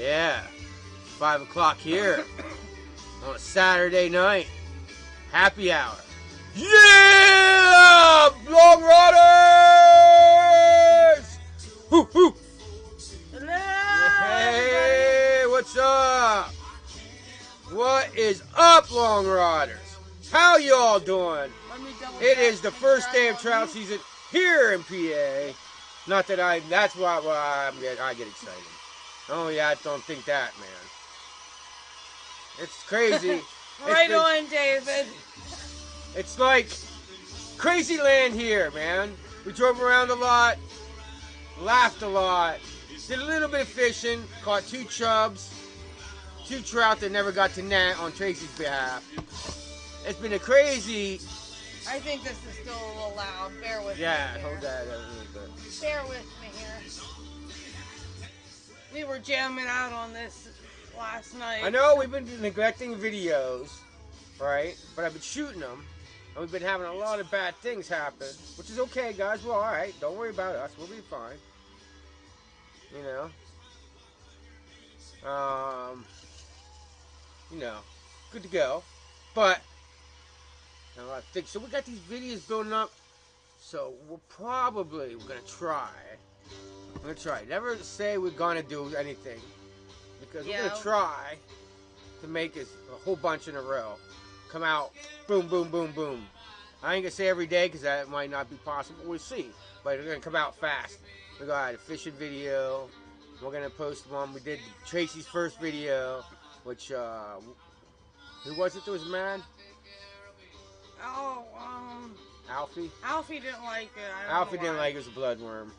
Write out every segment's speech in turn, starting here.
Yeah, 5 o'clock here on a Saturday night. Happy hour. Yeah! Long Riders! Woo, woo. Hello, Hey, what's up? What is up, Long Riders? How y'all doing? It is the first day of trout season here in PA. Not that that's why I get excited. Oh yeah, I don't think that, man. It's crazy. Right on, David. It's like crazy land here, man. We drove around a lot, laughed a lot, did a little bit of fishing, caught 2 chubs, 2 trout that never got to net on Tracy's behalf. It's been a crazy... I think this is still a little loud. Bear with me. Yeah, here. hold that a little bit. Bear with me here. We were jamming out on this last night. I know we've been neglecting videos, right? But I've been shooting them, and we've been having a lot of bad things happen, which is okay, guys. We're all right. Don't worry about us. We'll be fine. You know, good to go. But a lot of things. So we got these videos building up. So we're gonna try. We're gonna try. Never say we're gonna do anything, because we're gonna try to make a whole bunch in a row. Come out, boom, boom, boom, boom. I ain't gonna say every day because that might not be possible. We'll see. But they're gonna come out fast. We got a fishing video. We're gonna post one. We did Tracy's first video, which who was it that was mad? Oh, Alfie? Alfie didn't like it. Alfie didn't like it. It was a bloodworm.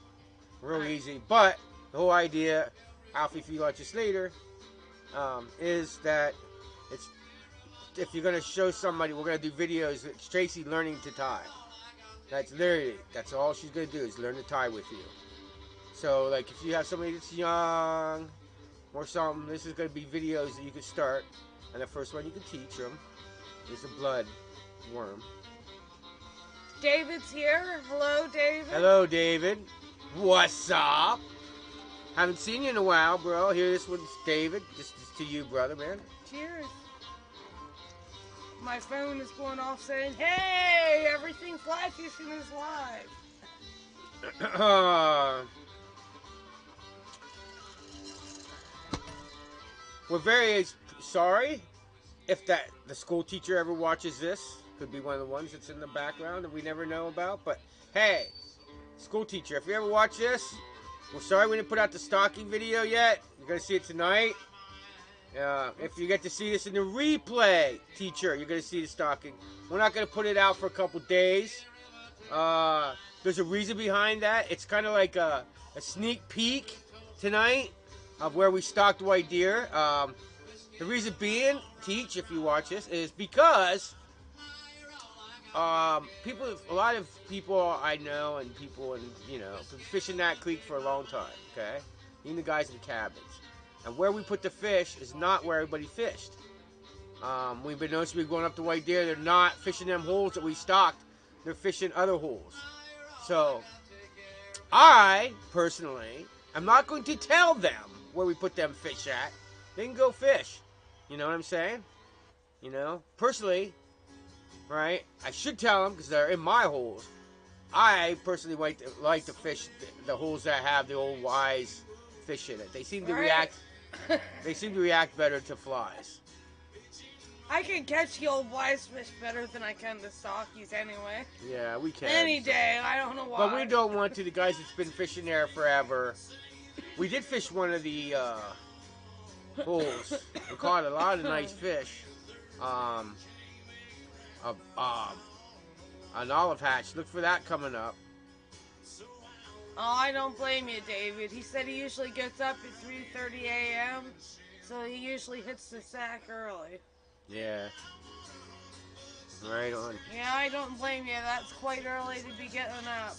Real easy. But the whole idea, Alfie, if you watch this later, is that if you're going to show somebody, we're going to do videos. It's Tracy learning to tie. That's all she's going to do is learn to tie with you. So, like, if you have somebody that's young or something, this is going to be videos that you can start. And the first one you can teach them is the blood worm. David's here. Hello, David. Hello, David. What's up? Haven't seen you in a while, bro. Here, this one's David. This is to you, brother, man. Cheers. My phone is going off saying, "Hey, everything fly fishing is live." We're very sorry if the school teacher ever watches this. Could be one of the ones that's in the background that we never know about. But hey, school teacher, if you ever watch this, we're sorry we didn't put out the stocking video yet. You're going to see it tonight. If you get to see this in the replay, teacher, you're going to see the stocking. We're not going to put it out for a couple days. There's a reason behind that. It's kind of like a sneak peek tonight of where we stocked white deer. The reason being, teach, if you watch this, is because a lot of people I know and people been fishing that creek for a long time, okay? Even the guys in the cabins. And where we put the fish is not where everybody fished. We've been noticing we're going up to white deer. They're not fishing them holes that we stocked. They're fishing other holes. So, I, personally, am not going to tell them where we put them fish at. They can go fish. You know what I'm saying? Personally, right? I should tell them because they're in my holes. I personally like to fish the holes that have the old wise fish in it. They seem to react. They seem to react better to flies. I can catch the old wise fish better than I can the stockies anyway. Yeah, we can. Any day. I don't know why. But we don't want to. The guys that's been fishing there forever. We did fish one of the holes. We caught a lot of nice fish. An olive hatch. Look for that coming up. Oh, I don't blame you, David. He said he usually gets up at 3:30 a.m., so he usually hits the sack early. Yeah. Right on. Yeah, I don't blame you. That's quite early to be getting up.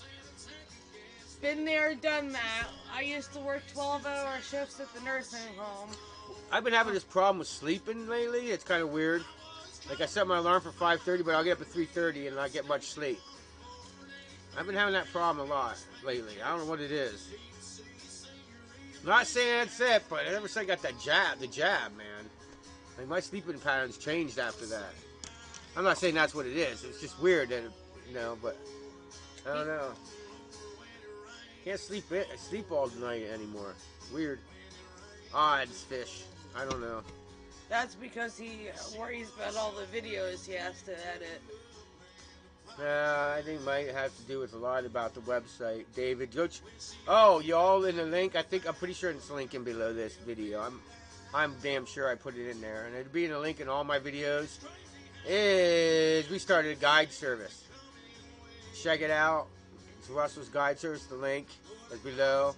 Been there, done that. I used to work 12-hour shifts at the nursing home. I've been having this problem with sleeping lately. It's kind of weird. Like, I set my alarm for 5:30, but I'll get up at 3:30 and not get much sleep. I've been having that problem a lot lately. I don't know what it is. Not saying that's it, but ever since I got that jab, man. Like my sleeping patterns changed after that. I'm not saying that's what it is. It's just weird that, but I don't know. Can't sleep all night anymore. Weird. Odds fish. I don't know. That's because he worries about all the videos he has to edit. I think it might have to do with a lot about the website. David, y'all in the link. I'm pretty sure it's linking below this video. I'm damn sure I put it in there, and it'll be in the link in all my videos. We started a guide service. Check it out. It's Russell's guide service. The link is below.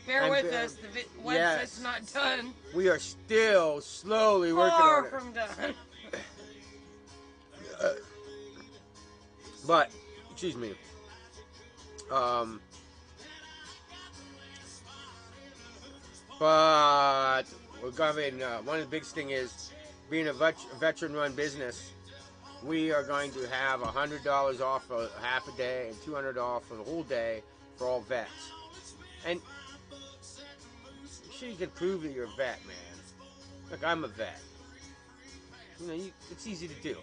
Bear with us. The website's not done. We are still slowly working on it. Far from done. But, excuse me. But we're going. One of the biggest thing is being a veteran-run business. We are going to have $100 off for half a day and $200 off for the whole day for all vets. And you can prove that you're a vet, man. Look, I'm a vet. It's easy to do.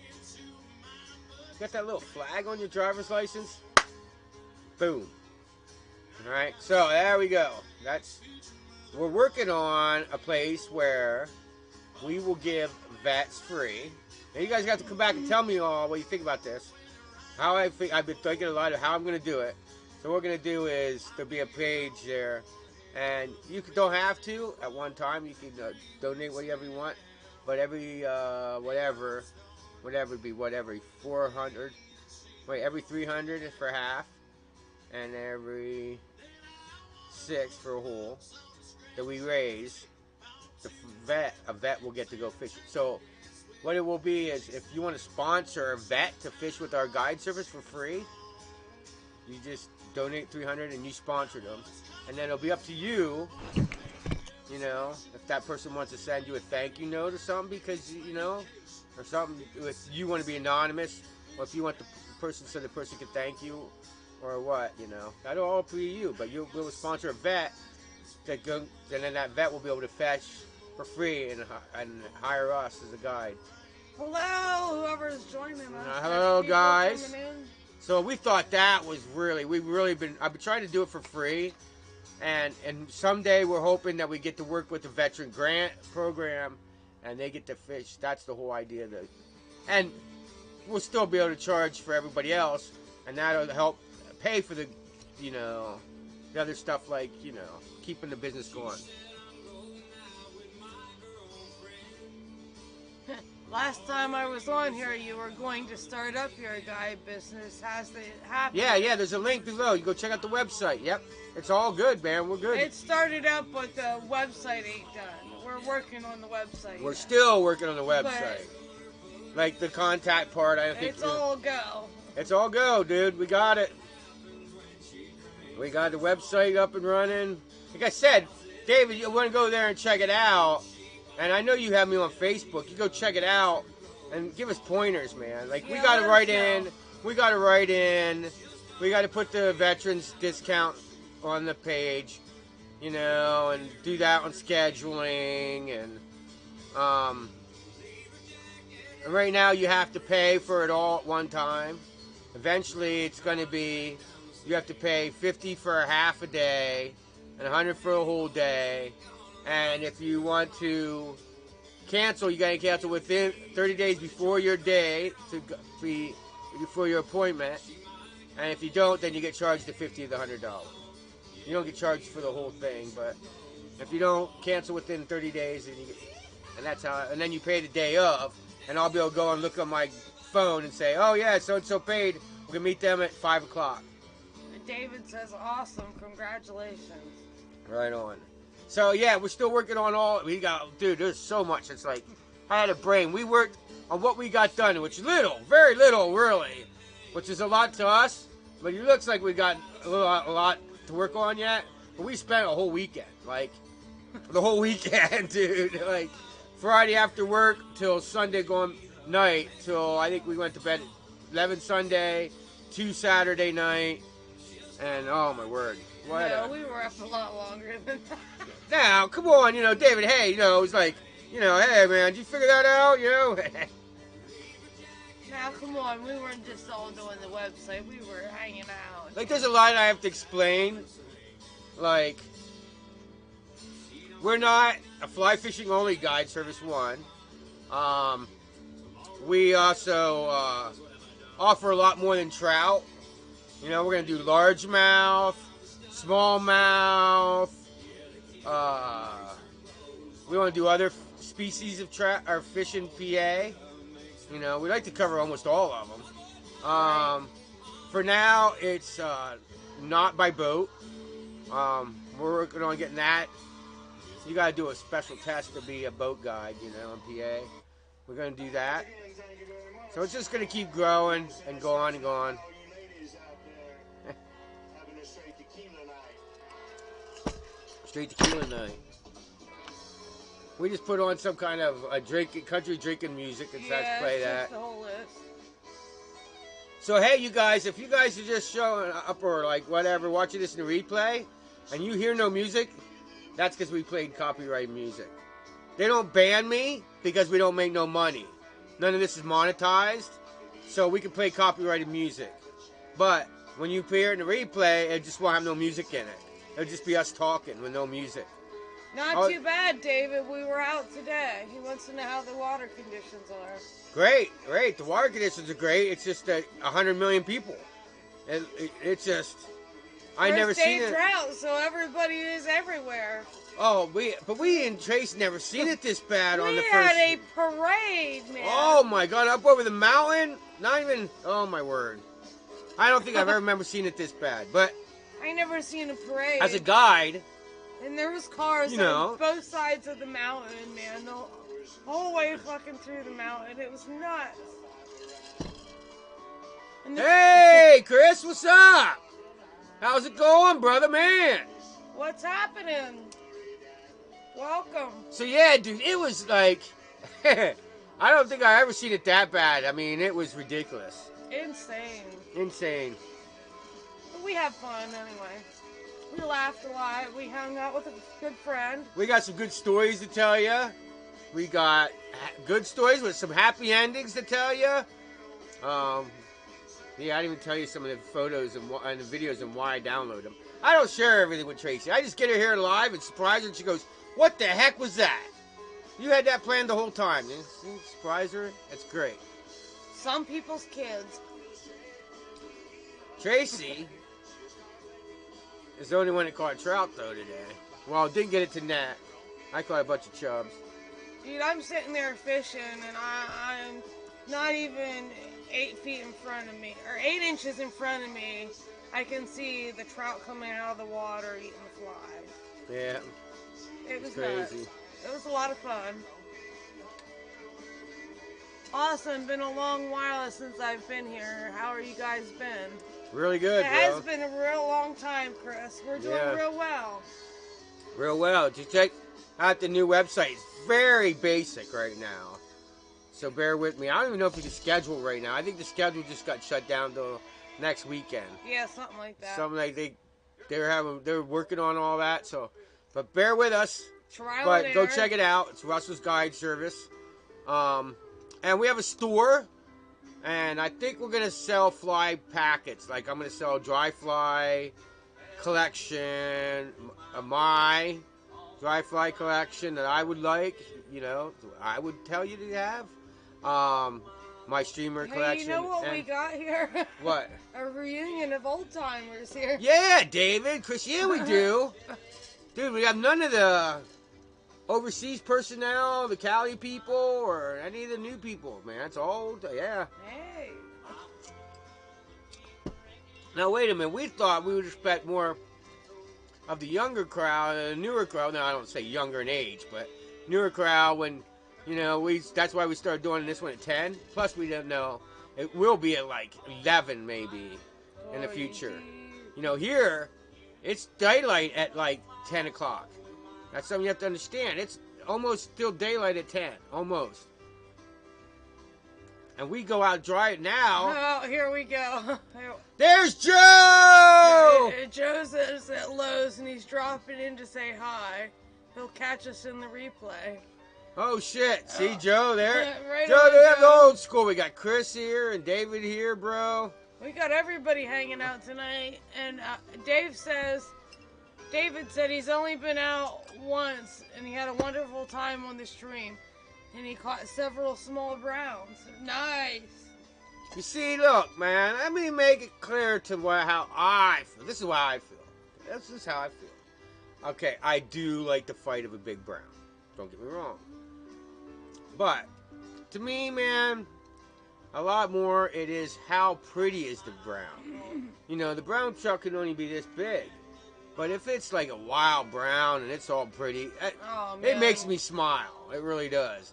Got that little flag on your driver's license? Boom. All right, so there we go. We're working on a place where we will give vets free. Now you guys got to come back and tell me all what you think about this. I've been thinking a lot of how I'm going to do it. So what we're going to do is there'll be a page there. And you don't have to at one time. You can donate whatever you want. But every, whatever it'd be, 400. Wait, every 300 is for half. And every 6 for a whole that we raise, a vet will get to go fishing. So what it will be is if you want to sponsor a vet to fish with our guide service for free, you just donate 300 and you sponsor them. And then it'll be up to you, if that person wants to send you a thank you note or something because, or something, if you want to be anonymous, or if you want the person so the person can thank you, or what, That'll all be you, but we'll sponsor a vet, and then that vet will be able to fish for free and hire us as a guide. Hello, whoever's joining us. Hello, guys. So we thought that was I've been trying to do it for free. And someday we're hoping that we get to work with the veteran grant program and they get to fish. That's the whole idea. And we'll still be able to charge for everybody else. And that'll help pay for the other stuff like, keeping the business going. Last time I was on here, you were going to start up your guide business. Has it happened? Yeah, there's a link below. You go check out the website. Yep. It's all good, man. We're good. It started up, but the website ain't done. We're working on the website. We're still working on the website. Like the contact part, I think. It's all go. It's all go, dude. We got it. We got the website up and running. Like I said, David, you want to go there and check it out. And I know you have me on Facebook. You go check it out and give us pointers, man. Like, we got to write in. We got to write in. We got to put the veterans discount on the page, and do that on scheduling. And right now you have to pay for it all at one time. Eventually it's going to be, you have to pay $50 for a half a day and $100 for a whole day. And if you want to cancel, you got to cancel within 30 days before your day, before your appointment. And if you don't, then you get charged the $50 of the $100. You don't get charged for the whole thing, but if you don't cancel within 30 days, and that's how. And then you pay the day of, and I'll be able to go and look on my phone and say, oh yeah, so and so paid. We can meet them at 5 o'clock. David says, awesome, congratulations. Right on. So yeah, we're still working on dude, there's so much. It's like, I had a brain. We worked on what we got done, which is very little, really, which is a lot to us, but it looks like we got a lot to work on yet. But we spent a whole weekend, like, the whole weekend, dude. Like, Friday after work till Sunday night, till I think we went to bed 11 Sunday, 2 Saturday night, and oh my word. Whatever. No, we were up a lot longer than that. Now, come on, David, hey, it's like, hey, man, did you figure that out, Now, come on, we weren't just all doing the website. We were hanging out. Like, there's a lot I have to explain. Like, we're not a fly fishing only guide, Service 1. We also offer a lot more than trout. We're going to do largemouth, smallmouth. We want to do other species of trout or fish in PA. We like to cover almost all of them. For now, it's not by boat. We're working on getting that. So you got to do a special test to be a boat guide, in PA. We're going to do that. So it's just going to keep growing and go on and go on. Straight tequila night. We just put on some kind of country drinking music and start to play that. The whole list. So hey, you guys, if you guys are just showing up or like whatever, watching this in the replay, and you hear no music, that's because we played copyright music. They don't ban me because we don't make no money. None of this is monetized, so we can play copyrighted music. But when you hear it in the replay, it just won't have no music in it. It'll just be us talking with no music. Not too bad, David. We were out today. He wants to know how the water conditions are. Great. The water conditions are great. It's just that 100 million people. It's just, I never seen it. Drought, so everybody is everywhere. Oh, we in Trace never seen it this bad on the first. We had a parade, man. Oh my God! Up over the mountain. Not even. Oh my word! I don't think I've ever remember seen it this bad. But I never seen a parade. As a guide. And there was cars on both sides of the mountain, man. The whole way fucking through the mountain. It was nuts. Hey, Chris, what's up? How's it going, brother, man? What's happening? Welcome. So, yeah, dude, it was like... I don't think I ever seen it that bad. I mean, it was ridiculous. Insane. But we had fun anyway. We laughed a lot. We hung out with a good friend. We got some good stories to tell you. We got good stories with some happy endings to tell you. Yeah, I didn't even tell you some of the photos and the videos and why I download them. I don't share everything with Tracy. I just get her here live and surprise her, and she goes, "What the heck was that? You had that planned the whole time." You surprise her. That's great. Some people's kids. Tracy is the only one that caught trout, though, today. Well, didn't get it to net. I caught a bunch of chubs. Dude, I'm sitting there fishing, and I'm not even 8 feet in front of me, or 8 inches in front of me. I can see the trout coming out of the water eating the flies. Yeah. It was crazy. Nuts. It was a lot of fun. Awesome. Been a long while since I've been here. How are you guys been? Really good, It has been a real long time, Chris. We're doing real well. Real well. Just check out the new website. It's very basic right now. So bear with me. I don't even know if you can schedule right now. I think the schedule just got shut down till next weekend. Yeah, something like that. Something like they're working on all that. So, but bear with us. Trial and go error. check it out. It's Russell's Guide Service. And we have a store. And I think we're going to sell fly packets. Like, I'm going to sell dry fly collection, my dry fly collection that I would like, I would tell you to have. My streamer collection. You know what we got here? What? A reunion of old timers here. Yeah, David. Chris, yeah, we do. Dude, we have none of the overseas personnel, the Cali people, or any of the new people, man. It's old, yeah. Hey. Now, wait a minute. We thought we would expect more of the younger crowd and the newer crowd. Now, I don't say younger in age, but newer crowd when, that's why we started doing this one at 10. Plus, we don't know. It will be at like 11 maybe in the future. Here, it's daylight at like 10 o'clock. That's something you have to understand. It's almost still daylight at 10. Almost. And we go out dry it now. Oh, here we go. There's Joe! Joe's at Lowe's and he's dropping in to say hi. He'll catch us in the replay. Oh shit! See Joe there? Right Joe, on, they have the Joe. old school. We got Chris here and David here, bro. We got everybody hanging out tonight. And David said he's only been out once and he had a wonderful time on the stream. And he caught several small browns. Nice. You see, look, man. Let me make it clear to how I feel. This is how I feel. This is how I feel. Okay, I do like the fight of a big brown. Don't get me wrong. But to me, man, a lot more it is how pretty is the brown. You know, the brown trout can only be this big. But if it's like a wild brown and it's all pretty, it makes me smile. It really does.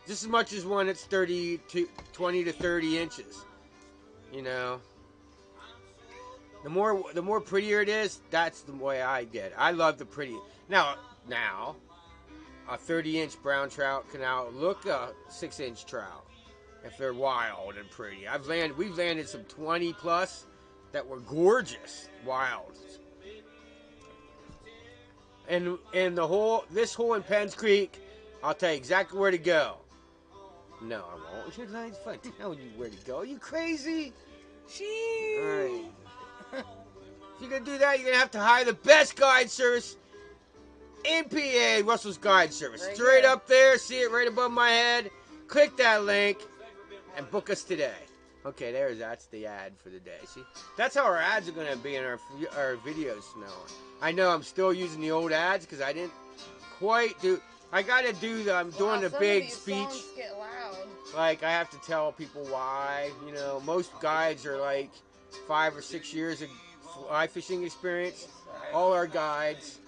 Just as much as one that's 20 to 30 inches. You know. The more prettier it is, that's the way I get it. I love the pretty. Now, a 30-inch brown trout can outlook a 6-inch trout if they're wild and pretty. We've landed some 20 plus that were gorgeous wild. And this hole in Penns Creek, I'll tell you exactly where to go. No, I won't. You're not fun telling you where to go. Are you crazy? Jeez. All right. If you're gonna do that, you're gonna have to hire the best guide service in PA, Russell's Guide Service. Right Straight here. up there, see it right above my head. Click that link and book us today. Okay, that's the ad for the day. See, that's how our ads are gonna be in our videos now. I know I'm still using the old ads because I didn't quite do. I gotta do I'm doing a big speech. Songs get loud. Like I have to tell people why. You know, most guides are like 5 or 6 years of fly fishing experience. All our guides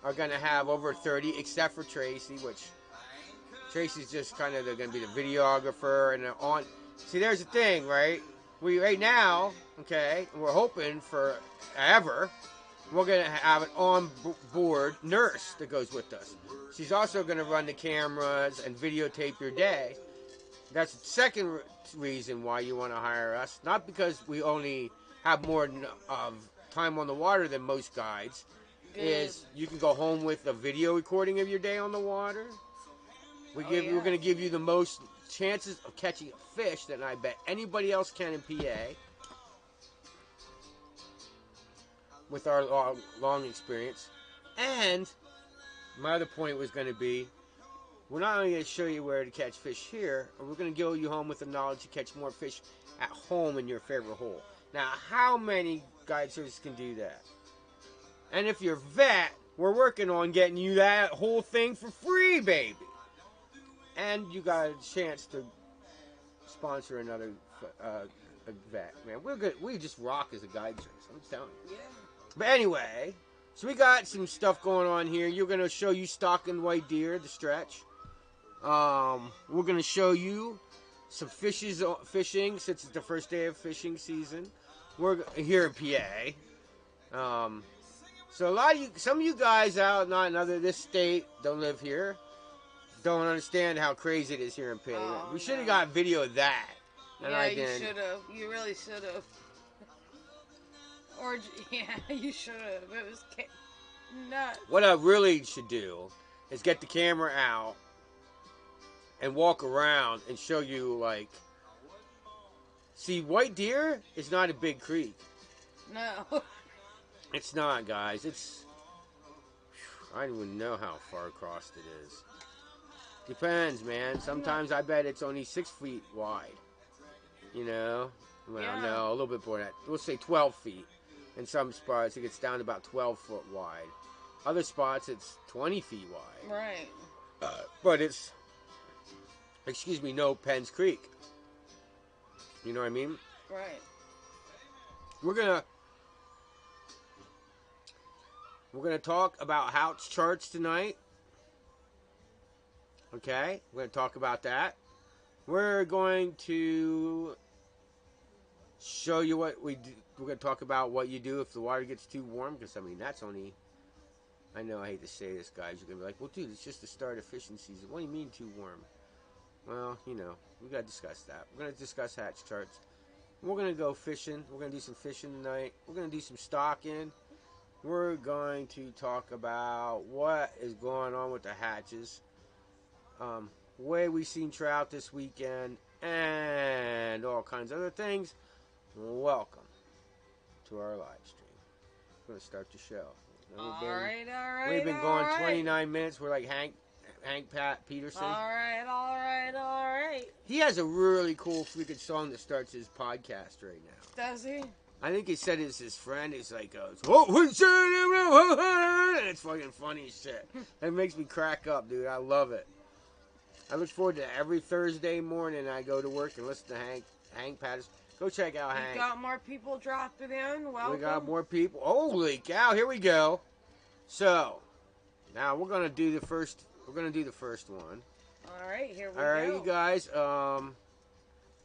are gonna have over 30, except for Tracy, which Tracy's just kind of going to be the videographer and on. See, there's the thing, right? Right now, okay, we're hoping for ever. We're going to have an on-board nurse that goes with us. She's also going to run the cameras and videotape your day. That's the second reason why you want to hire us. Not because we only have more time on the water than most guides. Good. Is you can go home with a video recording of your day on the water. We're going to give you the most chances of catching a fish than I bet anybody else can in PA. With our long experience. And my other point was going to be, we're not only going to show you where to catch fish here, we're going to go you home with the knowledge to catch more fish at home in your favorite hole. Now, how many guide services can do that? And if you're vet, we're working on getting you that whole thing for free, baby. And you got a chance to sponsor another vet. Man, we're good. We just rock as a guide service. I'm telling you. Yeah. But anyway, so we got some stuff going on here. You're going to show you stalking white deer, the stretch. We're going to show you some fishing since it's the first day of fishing season. We're here in PA. So some of you guys out not in this state don't live here, don't understand how crazy it is here in PA. Oh, we should have got video of that. And yeah, I you didn't. should have. You really should have. Or yeah, you should have. It was nuts. What I really should do is get the camera out and walk around and show you, like, see, White Deer is not a big creek. No. It's not, guys. I don't even know how far across it is. Depends, man. Sometimes I bet it's only 6 feet wide. You know? Well, Yeah. no, a little bit more than that. We'll say 12 feet. In some spots, it gets down to about 12 foot wide. Other spots, it's 20 feet wide. Right. But it's, no Penns Creek. You know what I mean? Right. We're gonna talk about Houch charts tonight. Okay, we're gonna talk about that. We're going to show you what we do. We're gonna talk about what you do if the water gets too warm, because I mean that's only. I know I hate to say this, guys. You're gonna be like, "Well, dude, it's just the start of fishing season." What do you mean too warm? Well, you know, We gotta discuss that. We're gonna discuss hatch charts. We're gonna go fishing. We're gonna do some fishing tonight. We're gonna do some stocking. We're going to talk about what is going on with the hatches. Way we seen trout this weekend, and all kinds of other things. Welcome to our live stream. We're gonna start the show. All right. We've been going 29 minutes. We're like Hank Pat Peterson. All right. He has a really cool freaking song that starts his podcast right now. Does he? I think he said it's his friend. He's like, oh, and it's fucking funny as shit. It makes me crack up, dude. I love it. I look forward to every Thursday morning I go to work and listen to Hank Patterson. Go check out Hank. We got more people dropping in. Welcome. We got more people. Holy cow! Here we go. So now we're gonna do the first. We're gonna do the first one. All right, here we go. All right, you guys.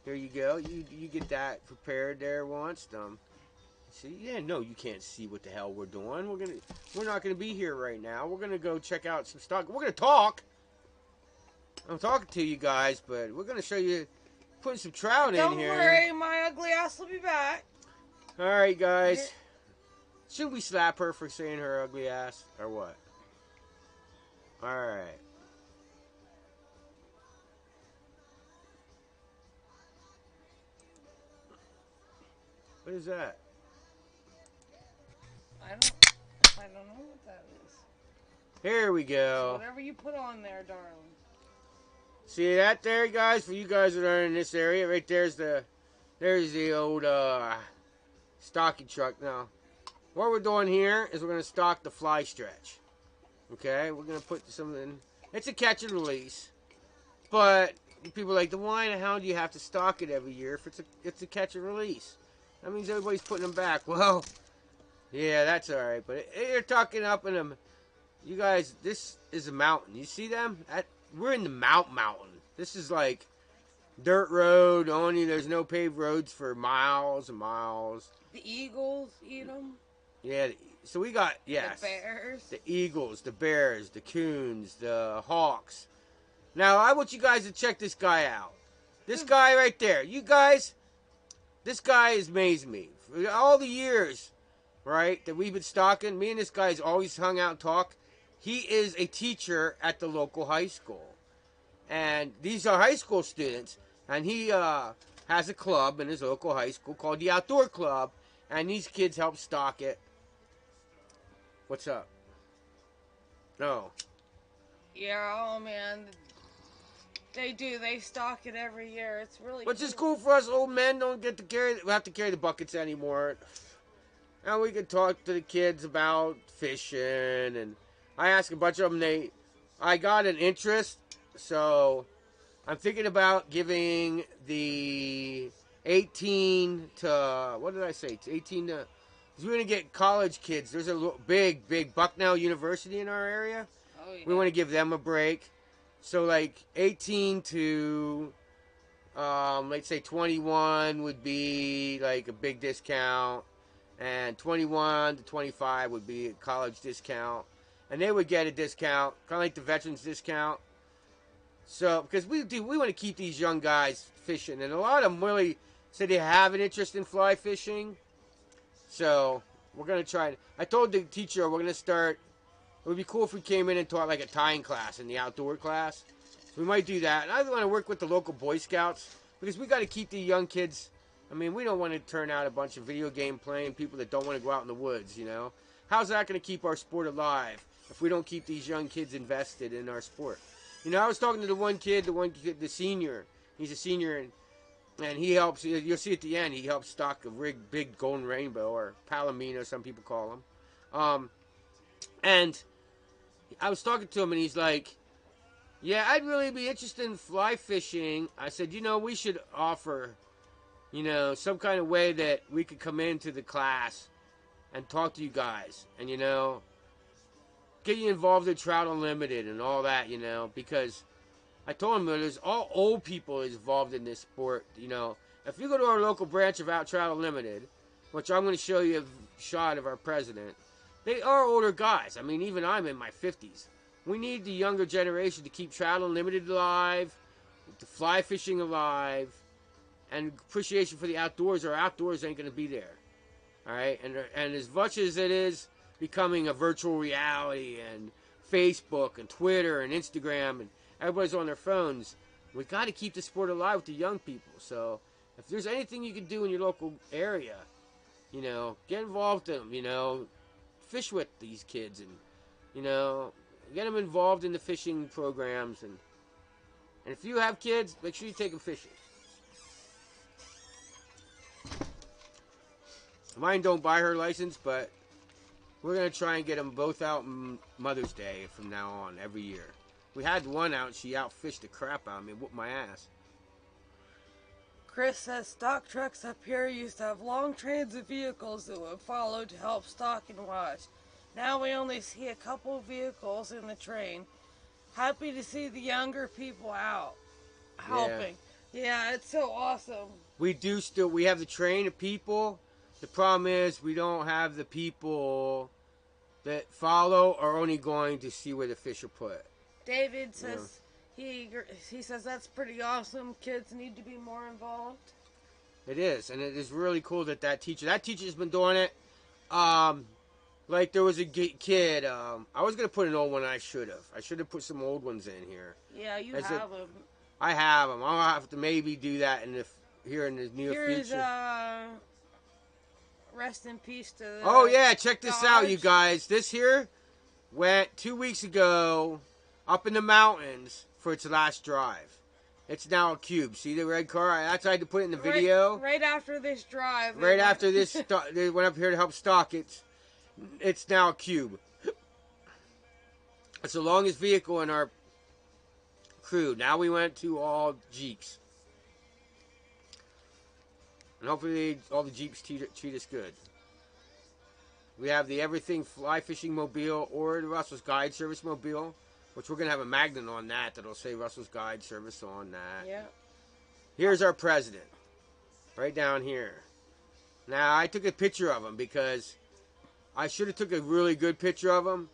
Here you go. You get that prepared there once. See, yeah, no, you can't see what the hell we're doing. We're not gonna be here right now. We're gonna go check out some stock. We're gonna talk. I'm talking to you guys, but we're gonna show you putting some trout in here. Don't worry, my ugly ass will be back. All right, guys. Should we slap her for saying her ugly ass or what? All right. What is that? I don't know what that is. Here we go. So whatever you put on there, darling. See that there, guys? For you guys that are in this area, right there's the old stocking truck. Now, what we're doing here is we're going to stock the fly stretch. Okay, we're going to put something. It's a catch and release, but people are like, why the hell do you have to stock it every year if it's a catch and release? That means everybody's putting them back. Well, yeah, that's all right. But you're talking up in them. You guys, this is a mountain. You see them? We're in the mountain. This is like dirt road only. There's no paved roads for miles and miles. The eagles eat them. Yeah, so we got, yes. The bears. The eagles, the bears, the coons, the hawks. Now, I want you guys to check this guy out. This guy right there. You guys, this guy has amazed me. For all the years, right, that we've been stalking, me and this guy's always hung out and talked. He is a teacher at the local high school. And these are high school students. And he has a club in his local high school called the Outdoor Club. And these kids help stock it. What's up? No. Yeah, oh man. They do. They stock it every year. It's really Which is cool for us old men. We have to carry the buckets anymore. And we can talk to the kids about fishing. And I asked a bunch of them. I got an interest. So I'm thinking about giving the 18 to, what did I say? 18 to, because we're going to get college kids. There's a big Bucknell University in our area. Oh, yeah. We want to give them a break. So like 18 to, let's say 21 would be like a big discount. And 21 to 25 would be a college discount. And they would get a discount, kind of like the veterans discount. So, because we want to keep these young guys fishing. And a lot of them really said they have an interest in fly fishing. So, we're going to try it. I told the teacher we're going to start. It would be cool if we came in and taught like a tying class in the outdoor class. So, we might do that. And I want to work with the local Boy Scouts. Because we got to keep the young kids. I mean, we don't want to turn out a bunch of video game playing people that don't want to go out in the woods, you know. How's that going to keep our sport alive if we don't keep these young kids invested in our sport? You know, I was talking to the kid, the senior. He's a senior, and he helps. You'll see at the end, he helps stock a big golden rainbow, or palomino, some people call them. And I was talking to him, and he's like, yeah, I'd really be interested in fly fishing. I said, we should offer, some kind of way that we could come into the class and talk to you guys. And, get you involved in Trout Unlimited and all that, because I told him that there's all old people involved in this sport, If you go to our local branch of Trout Unlimited, which I'm going to show you a shot of our president, they are older guys. I mean, even I'm in my 50s. We need the younger generation to keep Trout Unlimited alive. the fly fishing alive, and appreciation for the outdoors. Our outdoors ain't going to be there. All right, and as much as it is becoming a virtual reality, and Facebook and Twitter and Instagram, and everybody's on their phones, we got to keep the sport alive with the young people. So if there's anything you can do in your local area, you know, get involved in them. You know, fish with these kids, and you know, get them involved in the fishing programs. And if you have kids, make sure you take them fishing. Mine don't buy her license, but we're going to try and get them both out on Mother's Day from now on, every year. We had one out, and she outfished the crap out of me and whooped my ass. Chris says stock trucks up here used to have long trains of vehicles that would follow to help stock and watch. Now we only see a couple of vehicles in the train. Happy to see the younger people out helping. Yeah, it's so awesome. We have the train of people. The problem is we don't have the people that follow are only going to see where the fish are put. David says he says that's pretty awesome. Kids need to be more involved. It is, and it is really cool that teacher's been doing it. Like there was a kid. I was gonna put an old one. I should have put some old ones in here. Yeah, you have them. I have them. I'll have to maybe do that in the near future. Rest in peace to the Oh yeah, check this Dodge. out, you guys. This here went 2 weeks ago up in the mountains for its last drive. It's now a cube. See the red car? I tried to put it in the video. Right after this drive. Right after this, they went up here to help stock it. It's now a cube. It's the longest vehicle in our crew. Now we went to all Jeeps. And hopefully all the Jeeps treat us good. We have the Everything Fly Fishing Mobile or the Russell's Guide Service Mobile, which we're going to have a magnet on that'll say Russell's Guide Service on that. Yeah. Here's our president. Right down here. Now, I took a picture of him because I should have took a really good picture of him.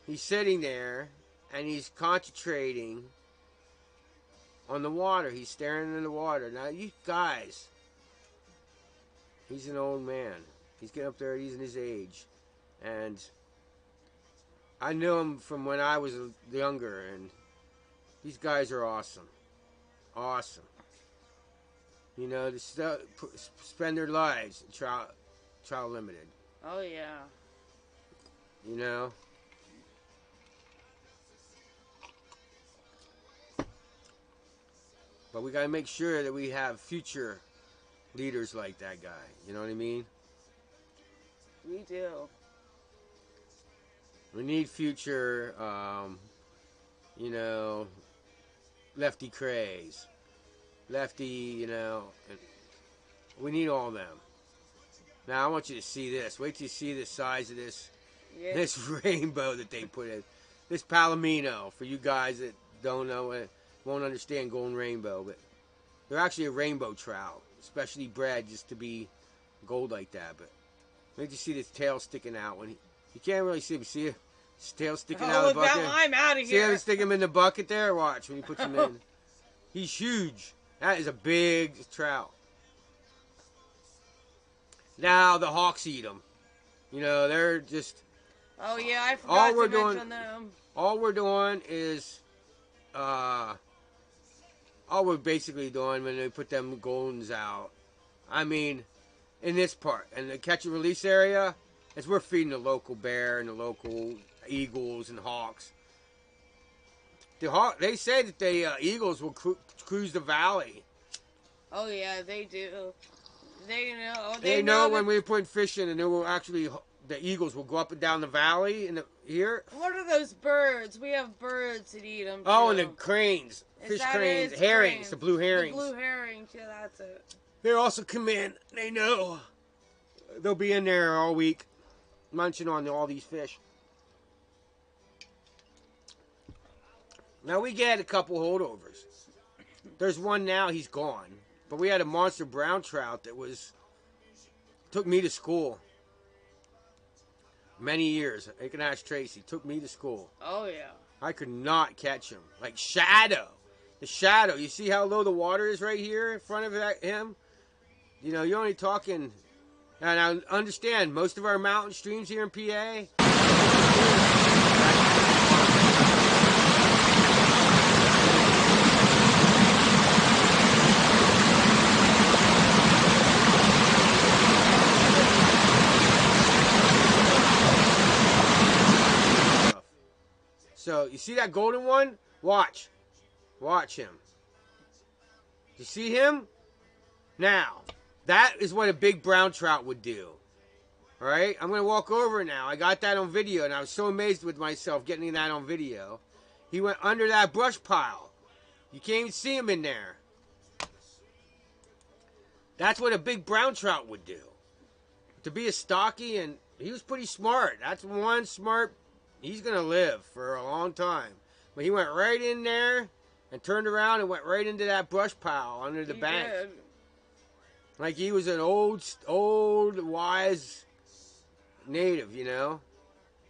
He's sitting there and he's concentrating on the water. He's staring into the water. Now, you guys... He's an old man. He's getting up there. He's in his age. And I knew him from when I was younger. And these guys are awesome. Awesome. You know, to spend their lives child limited. Oh, yeah. You know? But we got to make sure that we have future leaders like that guy. You know what I mean? We do. We need future, you know, lefty craze. Lefty, you know, and we need all of them. Now, I want you to see this. Wait till you see the size of this rainbow that they put in. This palomino, for you guys that don't know it, won't understand golden rainbow, but they're actually a rainbow trout. Especially bred just to be gold like that. But wait to see this tail sticking out. When you can't really see him. See his tail sticking out of the bucket? I'm out of See how here. they stick him in the bucket there? Watch when he puts him in. He's huge. That is a big trout. Now the hawks eat them. You know, they're just... Oh, yeah, I forgot to mention them. All we're doing is... all we're basically doing when they put them goldens out, I mean, in this part, in the catch and release area, is we're feeding the local bear and the local eagles and hawks. They say that the eagles will cruise the valley. Oh yeah, they do. They know. They know when we put fish in, and they will actually. The eagles will go up and down the valley here. What are those birds? We have birds that eat them. Oh, and the cranes. Fish cranes. Herrings. The blue herrings. The blue herrings. Yeah, that's it. They also come in. They know. They'll be in there all week, munching on all these fish. Now, we get a couple holdovers. There's one now. He's gone. But we had a monster brown trout that took me to school. Many years. I can ask Tracy. Took me to school. Oh, yeah. I could not catch him. Like shadow. The shadow. You see how low the water is right here in front of him? You know, you're only talking... And I understand, most of our mountain streams here in PA... So, you see that golden one? Watch. Watch him. You see him? Now, that is what a big brown trout would do. Alright? I'm going to walk over now. I got that on video, and I was so amazed with myself getting that on video. He went under that brush pile. You can't even see him in there. That's what a big brown trout would do. To be a stocky, and he was pretty smart. That's one smart... He's going to live for a long time. But he went right in there and turned around and went right into that brush pile under the bank. Did. Like he was an old, wise native, you know?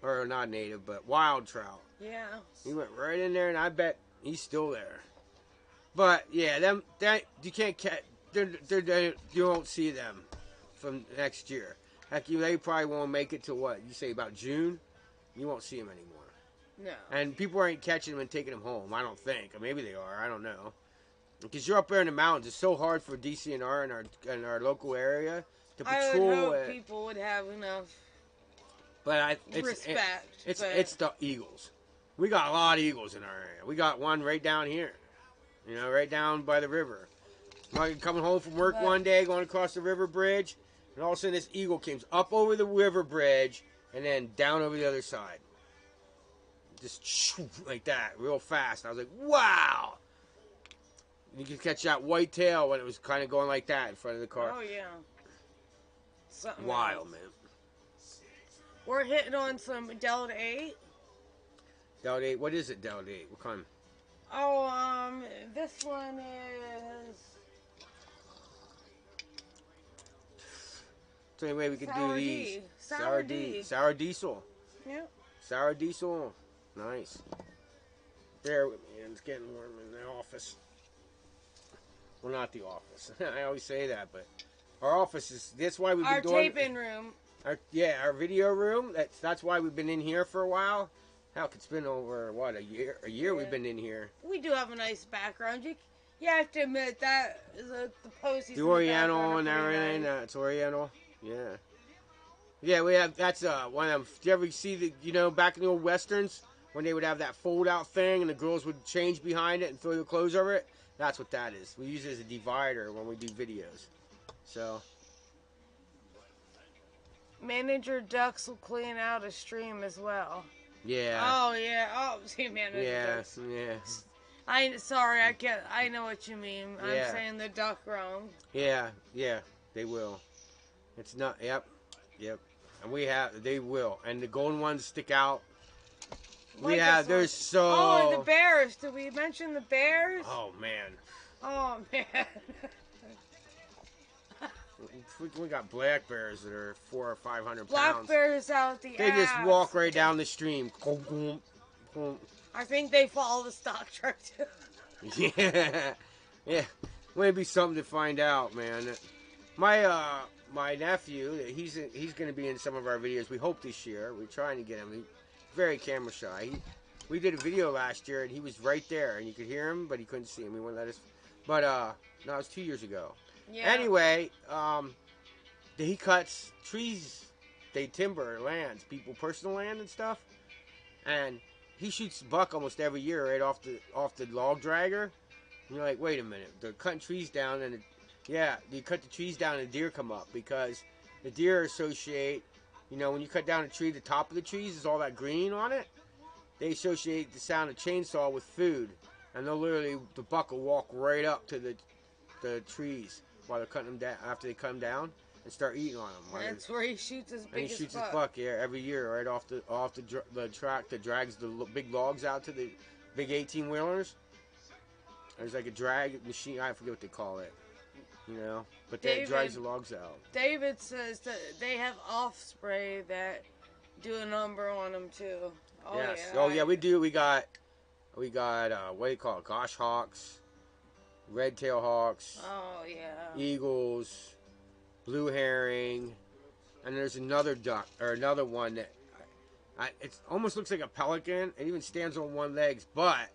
Or not native, but wild trout. Yeah. He went right in there, and I bet he's still there. But, yeah, that you can't catch... You won't see them from next year. Heck, they probably won't make it to what? You say about June? You won't see them anymore. No. And people aren't catching them and taking them home, I don't think. Or maybe they are, I don't know. Because you're up there in the mountains. It's so hard for DCNR in our local area to patrol. I would hope people would have enough respect. It's the eagles. We got a lot of eagles in our area. We got one right down here. You know, right down by the river. Like coming home from work one day, going across the river bridge, and all of a sudden this eagle came up over the river bridge and then down over the other side. Just like that, real fast. I was like, wow! You could catch that white tail when it was kind of going like that in front of the car. Oh, yeah. Something Wild, else. man. We're hitting on some Delta 8. Delta 8, what is it, Delta 8? What kind? Oh, this one is... It's the only way we could Sour do these. D. Sour D. Sour diesel. Yep. Sour diesel. Nice. Bear with me. It's getting warm in the office. Well, not the office. I always say that, but our office is... That's why we've been doing... Our taping room. Our video room. That's why we've been in here for a while. Heck, it's been over, what, a year? A year we've been in here. We do have a nice background. You have to admit that the posties. The Oriental and everything. Nice. It's Oriental. Yeah. Yeah, we have, that's one of them. Do you ever see the, you know, back in the old Westerns, when they would have that fold-out thing and the girls would change behind it and throw the clothes over it? That's what that is. We use it as a divider when we do videos. So. Manager ducks will clean out a stream as well. Yeah. Oh, yeah. Oh, see, manager ducks. Yeah. Sorry, I know what you mean. I'm saying the duck wrong. Yeah, they will. It's not, yep. And they will. And the golden ones stick out. There's so... Oh, and the bears. Did we mention the bears? Oh, man. Oh, man. We got black bears that are 400 or 500 pounds. Black bears out the They ass. just walk right down the stream. I think they follow the stock truck, too. Yeah. Maybe something to find out, man. My nephew, he's going to be in some of our videos. We hope this year. We're trying to get him. He's very camera shy. We did a video last year, and he was right there, and you could hear him, but he couldn't see him. He wouldn't let us. But no, it was 2 years ago. Yeah. Anyway, he cuts trees. They timber lands, people personal land and stuff, and he shoots buck almost every year right off the log dragger. And you're like, wait a minute, they're cutting trees down, and you cut the trees down and the deer come up because the deer associate, you know, when you cut down a tree, the top of the trees is all that green on it. They associate the sound of chainsaw with food, and the buck will walk right up to the trees while they're cutting them down, after they cut them down, and start eating on them. That's where he shoots his biggest buck. And he shoots his buck, every year, right off the track that drags the big logs out to the big 18-wheelers. There's like a drag machine, I forget what they call it, you know, but that drags the logs out. David says that they have off-spray that do a number on them, too. Oh, yes. Yeah. Oh, yeah, we do. We got We got, what do you call it? Gosh hawks, red tail hawks, Oh, yeah. eagles, blue herring, and there's another duck, or another one that, it almost looks like a pelican. It even stands on one leg, but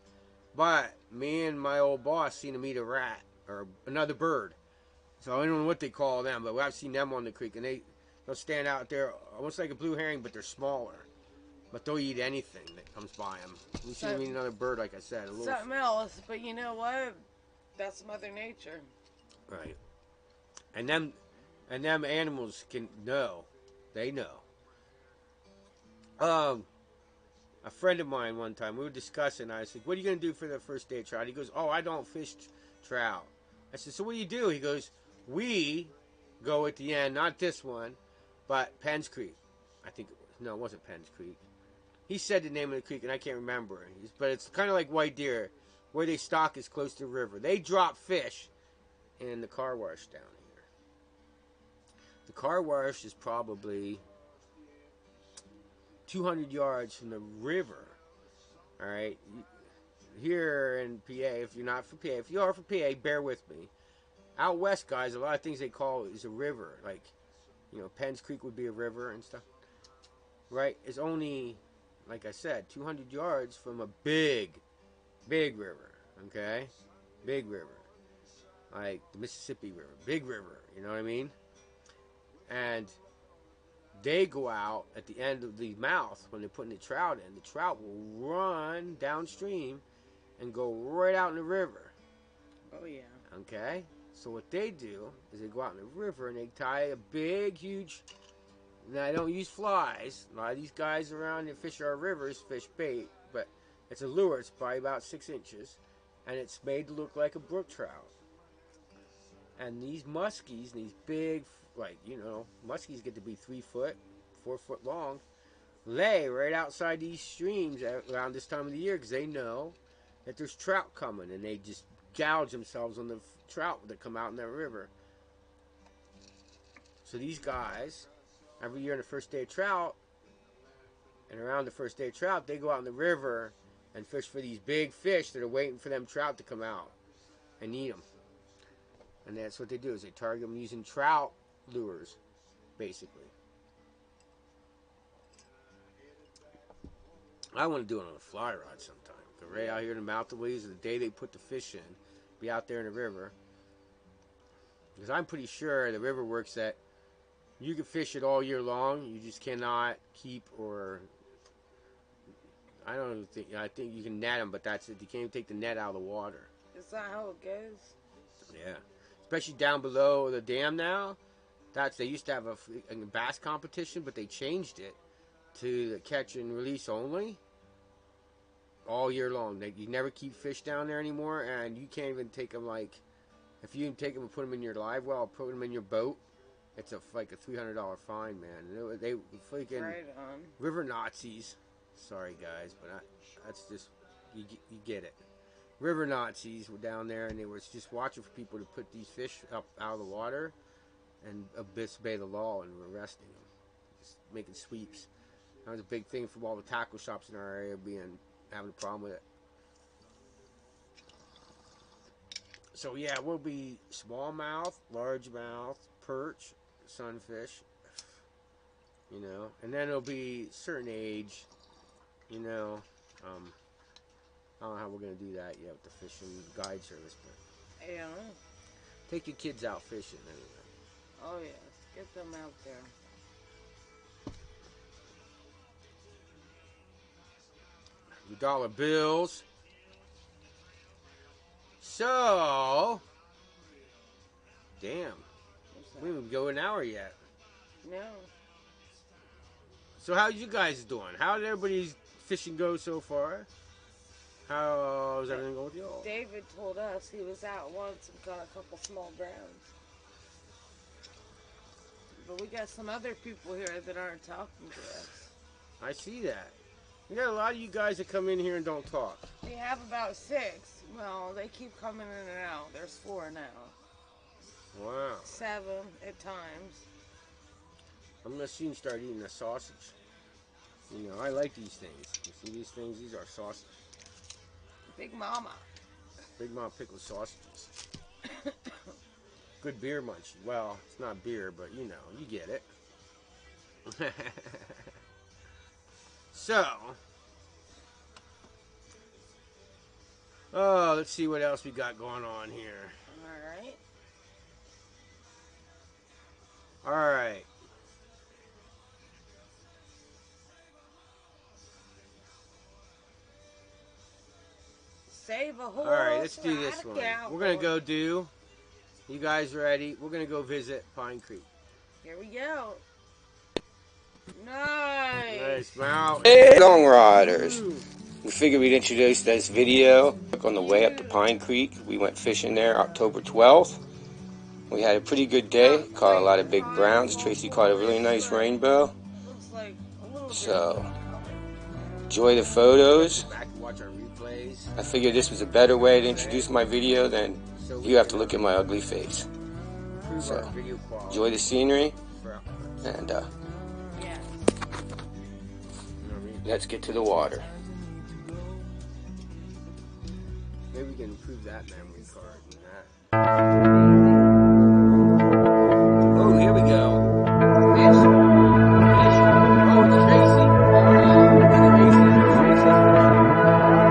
me and my old boss seen him eat a rat, or another bird. So I don't know what they call them, but I've seen them on the creek, and they'll stand out there almost like a blue herring, but they're smaller. But they'll eat anything that comes by them. We see them eat another bird, like I said. Something else, but you know what? That's Mother Nature. Right. And them animals can know. They know. A friend of mine one time, we were discussing, I said, what are you going to do for the first day of trout? He goes, oh, I don't fish trout. I said, so what do you do? He goes, we go at the end, not this one, but Penn's Creek. I think, no, it wasn't Penn's Creek. He said the name of the creek, and I can't remember. But it's kind of like white deer. Where they stock is close to the river. They drop fish in the car wash down here. The car wash is probably 200 yards from the river. All right? Here in PA, if you're not from PA, if you are from PA, bear with me. Out west, guys, a lot of things they call is a river. Like, Penn's Creek would be a river and stuff. Right? It's only, like I said, 200 yards from a big river, okay? Big river. Like the Mississippi River. Big river, you know what I mean? And they go out at the end of the mouth when they're putting the trout in. The trout will run downstream and go right out in the river. Oh, yeah. Okay? So what they do is they go out in the river and they tie a big, huge... Now, I don't use flies. A lot of these guys around that fish our rivers fish bait, but it's a lure. It's probably about 6 inches, and it's made to look like a brook trout. And these muskies, these big, muskies get to be 3 foot, 4 foot long, lay right outside these streams around this time of the year because they know that there's trout coming, and they just gouge themselves on the trout that come out in that river. So these guys... Every year on the first day of trout, and around the first day of trout, they go out in the river and fish for these big fish that are waiting for them trout to come out and eat them. And that's what they do, is they target them using trout lures, basically. I want to do it on a fly rod sometime. Right out here in the mouth of the waves, the day they put the fish in, be out there in the river. Because I'm pretty sure the river works that you can fish it all year long. You just cannot keep I think you can net them, but that's it. You can't even take the net out of the water. Is that how it goes? Yeah. Especially down below the dam now. They used to have a bass competition, but they changed it to the catch and release only. All year long. You never keep fish down there anymore, and you can't even take them if you take them and put them in your live well, put them in your boat, it's like a $300 fine, man. They freaking right on. River Nazis. Sorry, guys, but that's just you get it. River Nazis were down there, and they were just watching for people to put these fish up out of the water and disobey the law and arresting them, just making sweeps. That was a big thing from all the tackle shops in our area having a problem with it. So yeah, we'll be smallmouth, largemouth, perch, sunfish, and then it'll be certain age, I don't know how we're going to do that yet with the fishing guide service, but Yeah. take your kids out fishing anyway. Oh, yes. Get them out there. The dollar bills. So, damn, we haven't go an hour yet. No. So how you guys doing? How did everybody's fishing go so far? How's everything going with you all? David told us he was out once and caught a couple small browns. But we got some other people here that aren't talking to us. I see that. We got a lot of you guys that come in here and don't talk. We have about 6. Well, they keep coming in and out. There's 4 now. Wow. 7 at times. I'm going to soon start eating a sausage. I like these things. You see these things? These are sausage. Big Mama. Big Mama pickled sausages. Good beer munchie. Well, it's not beer, but you know, you get it. So, oh, let's see what else we got going on here. Alright. Alright. Save a horse. Alright, let's do ride this a one. cowboy. We're going to go do, you guys ready? We're going to go visit Pine Creek. Here we go. Nice. Nice. Wow. Hey, Long Riders. We figured we'd introduce this video on the way up to Pine Creek. We went fishing there October 12th. We had a pretty good day. Caught a lot of big browns. Tracy caught a really nice rainbow. Looks like a little So, enjoy the photos. Back and watch our replays. I figured this was a better way to introduce my video than you have to look at my ugly face. Improve our video quality. Enjoy the scenery, and yeah. let's get to the water. Maybe we can improve that memory card and that. Oh, here we go. Fish. Fish. Oh, it's Tracy. It's Tracy.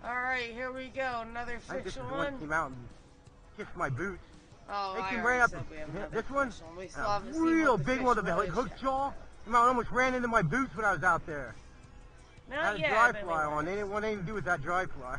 Alright, here we go. Another fishing one. Came out and kissed my boots. Oh, They I came already right up. said we have another This one, fish We still haven't seen real what the big fish one with a was hook yet. jaw. Came out and almost ran into my boots when I was out there. I Not had a yet, dry but fly anyway. on. They didn't want anything to do with that dry fly.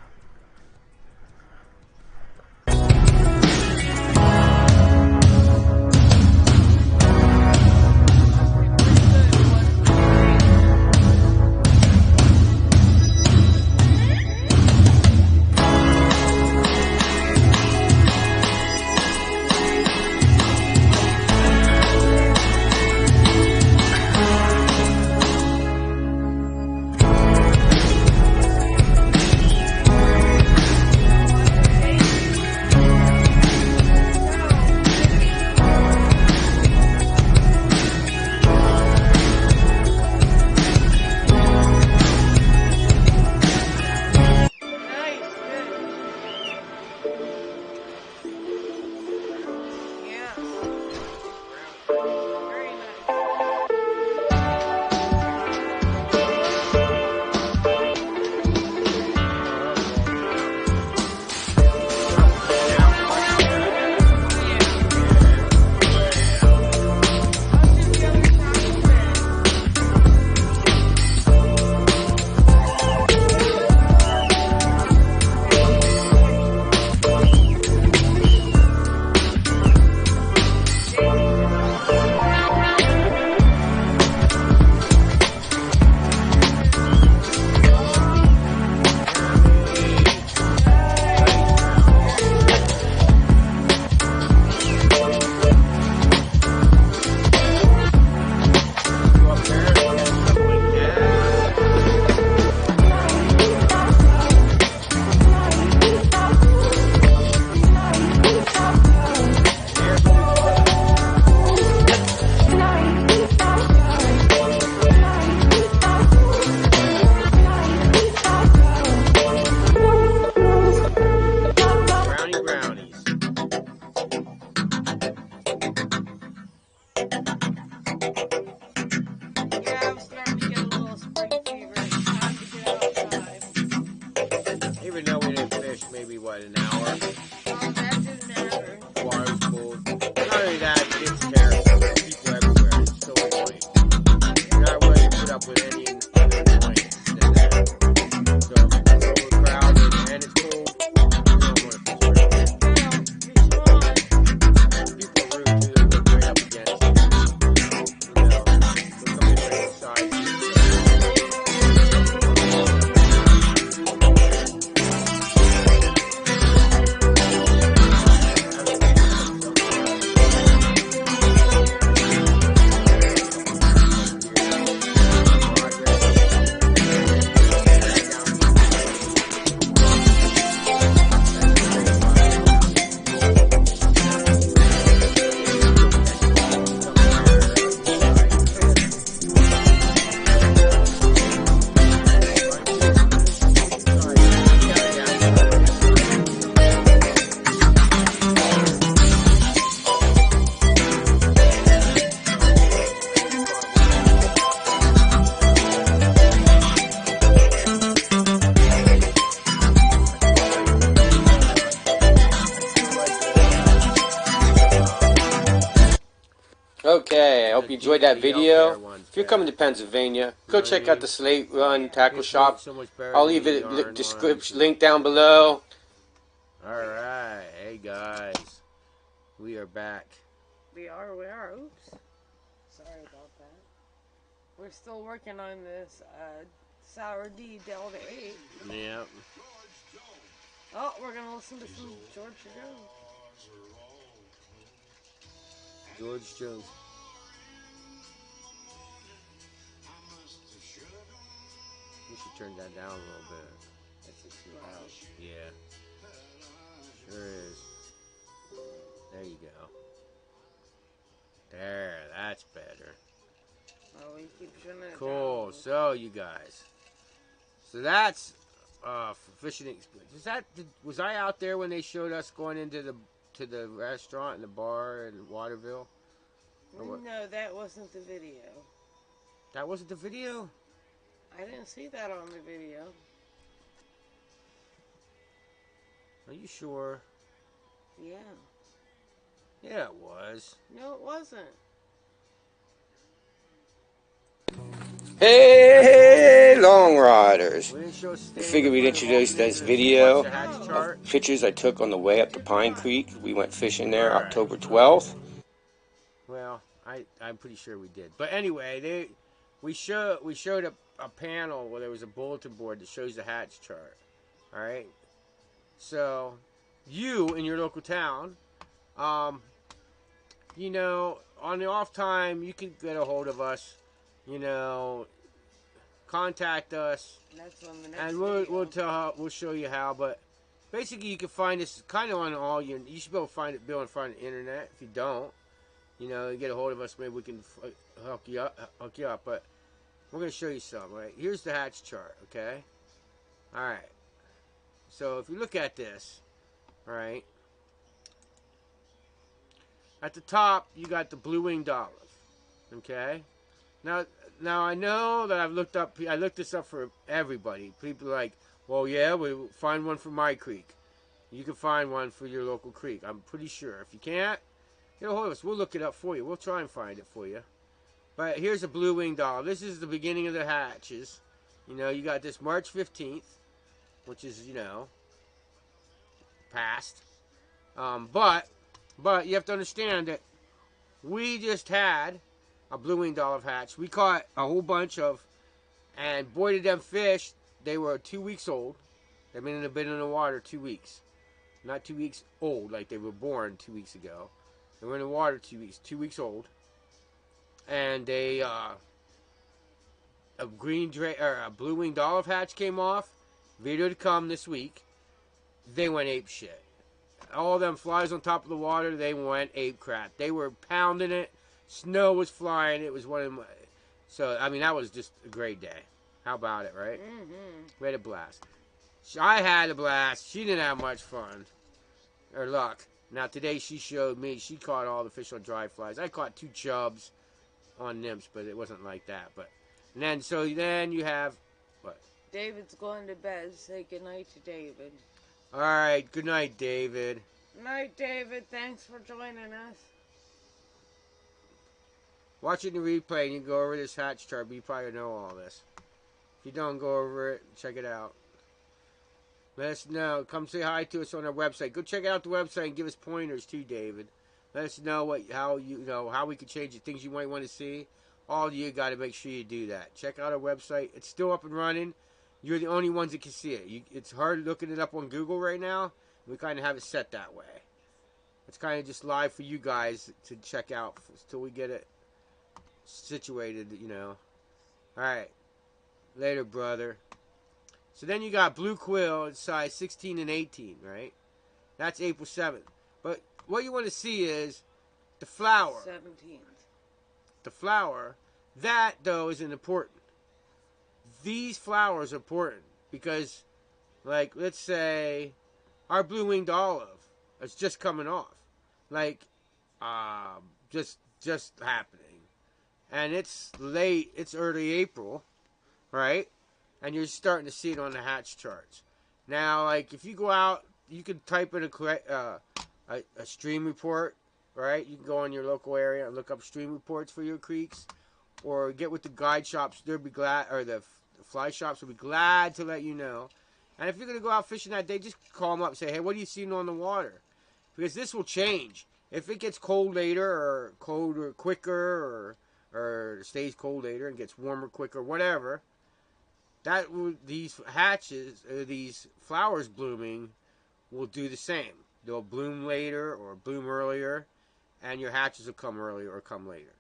you enjoyed that video. One's If you're better. coming to Pennsylvania, go check out the Slate Run Tackle This Shop. weight's so much better I'll than leave the it yarn description ones. link down below. Alright, hey guys. We are back. We are. Oops. Sorry about that. We're still working on this Sour D Delta 8. Yep. Oh, we're going to listen to some George Jones. George Jones. We should turn that down a little bit. That's too loud. Yeah. Sure is. There you go. There, that's better. Oh, we keep shutting it Cool. down. So you guys. So that's for fishing experience. Was I out there when they showed us going into the restaurant and the bar in Waterville? No, that wasn't the video. That wasn't the video? I didn't see that on the video. Are you sure? Yeah. Yeah, it was. No, it wasn't. Hey, long riders. We didn't show We figured we'd introduce this video of pictures I took on the way up to Pine Creek. We went fishing there October 12th. Well, I'm pretty sure we did. But anyway, we showed a panel where there was a bulletin board that shows the hatch chart. All right. So, you in your local town, you know, on the off time, you can get a hold of us. You know, contact us, That's on the next and video. we'll show you how. But basically, you can find us kind of on all your. You should be able to find the internet. If you don't, you know, you get a hold of us. Maybe we can hook you up. But we're gonna show you some. Right, here's the hatch chart. Okay. All right. So if you look at this, all right, at the top you got the blue-winged olive. Okay. Now I know that I looked this up for everybody. People are like, well, yeah, we'll find one for my creek. You can find one for your local creek. I'm pretty sure. If you can't, get a hold of us. We'll look it up for you. We'll try and find it for you. But here's a blue-winged olive. This is the beginning of the hatches. You know, you got this March 15th, which is, you know, past. But you have to understand that we just had a blue-winged olive hatch. We caught a whole bunch of, and boy did them fish, they were 2 weeks old. They've been in the water 2 weeks. Not 2 weeks old, like they were born 2 weeks ago. They were in the water 2 weeks old. And they, a blue-winged olive hatch came off. Video to come this week. They went ape shit. All them flies on top of the water, they went ape crap. They were pounding it. Snow was flying. It was one of my... So, I mean, that was just a great day. How about it, right? Mm-hmm. We had a blast. I had a blast. She didn't have much fun. Or luck. Now, today she showed me. She caught all the fish on dry flies. I caught 2 chubs on nymphs, but it wasn't like that. But then you have... What? David's going to bed. Say goodnight to David. All right. Good night, David. Good night, David. Thanks for joining us. Watching the replay, and you go over this hatch chart, but you probably know all this. If you don't, go over it, check it out. Let us know. Come say hi to us on our website. Go check out the website and give us pointers too, David. Let us know how we could change the things you might want to see. All you got to make sure you do that. Check out our website. It's still up and running. You're the only ones that can see it. It's hard looking it up on Google right now. We kind of have it set that way. It's kind of just live for you guys to check out until we get it situated, you know. Alright. Later, brother. So then you got blue quill in size 16 and 18, right? That's April 7th. But what you want to see is the flower. 17th. The flower. That, though, isn't important. These flowers are important because, like, let's say our blue-winged olive is just coming off. Like, just happening. And it's late, it's early April, right? And you're starting to see it on the hatch charts. Now, like, if you go out, you can type in a stream report, right? You can go in your local area and look up stream reports for your creeks, or get with the guide shops. They'll be glad, or the fly shops will be glad to let you know. And if you're going to go out fishing that day, just call them up and say, hey, what are you seeing on the water? Because this will change. If it gets cold later, or colder quicker, or stays cold later and gets warmer quicker, whatever, these hatches, these flowers blooming, will do the same. They'll bloom later or bloom earlier, and your hatches will come earlier or come later.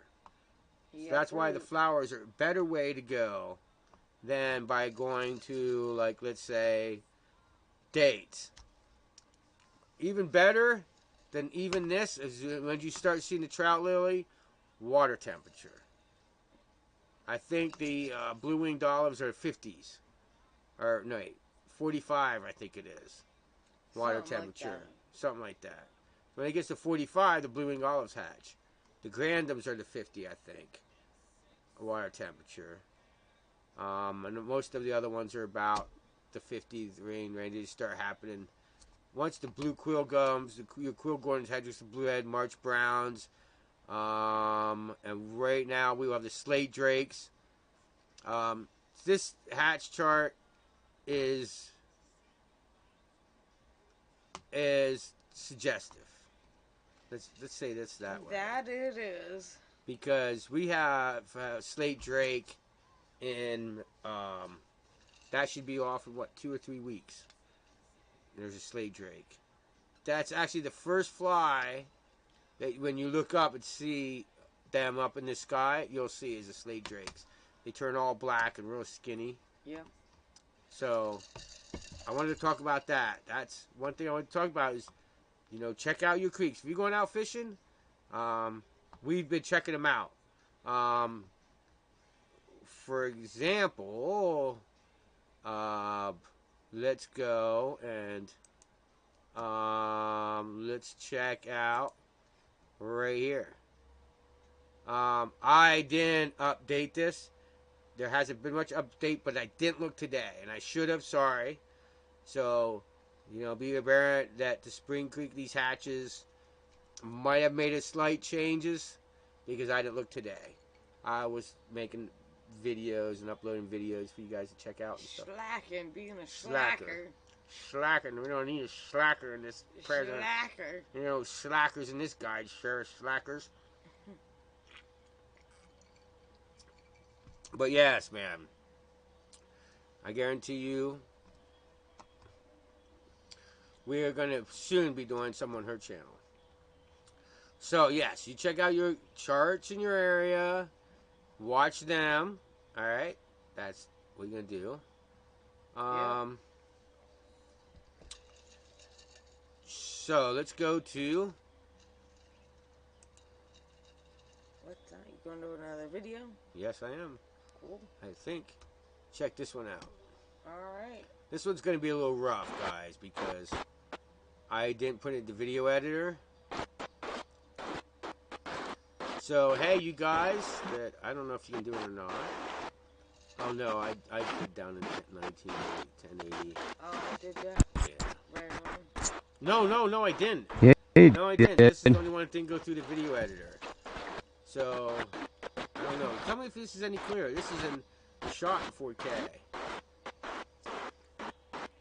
Yep. So that's why the flowers are a better way to go than by going to, like, let's say, dates. Even better than even this is when you start seeing the trout lily, water temperature. I think the blue-winged olives are 50s. Or, no, 45, I think it is. Water temperature. Something like that. When it gets to 45, the blue-winged olives hatch. The grandums are the 50, I think. Water temperature. And most of the other ones are about the 50 range. They start happening. Once the blue quill gums, your quill gordons, hedges, the bluehead, March browns. And right now we have the slate drakes. This hatch chart is suggestive. Let's say that's that way. That it is. Because we have slate drake in that should be off in what, 2 or 3 weeks. There's a slate drake. That's actually the first fly that when you look up and see them up in the sky, you'll see is the slate drakes. They turn all black and real skinny. Yeah. So I wanted to talk about that. That's one thing I want to talk about is, check out your creeks. If you're going out fishing, we've been checking them out. For example, let's go and let's check out right here. I didn't update this. There hasn't been much update, but I didn't look today, and I should have. Sorry. So, be aware that the Spring Creek, these hatches might have made a slight changes because I didn't look today. I was making videos and uploading videos for you guys to check out and stuff. Slacking, being a slacker. Slacking. We don't need a slacker in this president. Slacker. Slackers in this guide, sure, slackers. But yes, man, I guarantee you, we are going to soon be doing some on her channel. So yes, you check out your charts in your area, watch them. All right, that's what you're gonna do. So let's go to. What time? You going to do another video? Yes, I am. Cool. I think. Check this one out. Alright. This one's going to be a little rough, guys, because I didn't put it in the video editor. So, hey, you guys, I don't know if you can do it or not. Oh, no, I put it down in 1080. Oh, I did that? Yeah. Right on. No, I didn't. Yeah, No, I didn't. This is the only one that didn't go through the video editor. So, I don't know. Tell me if this is any clearer. This is shot in 4K.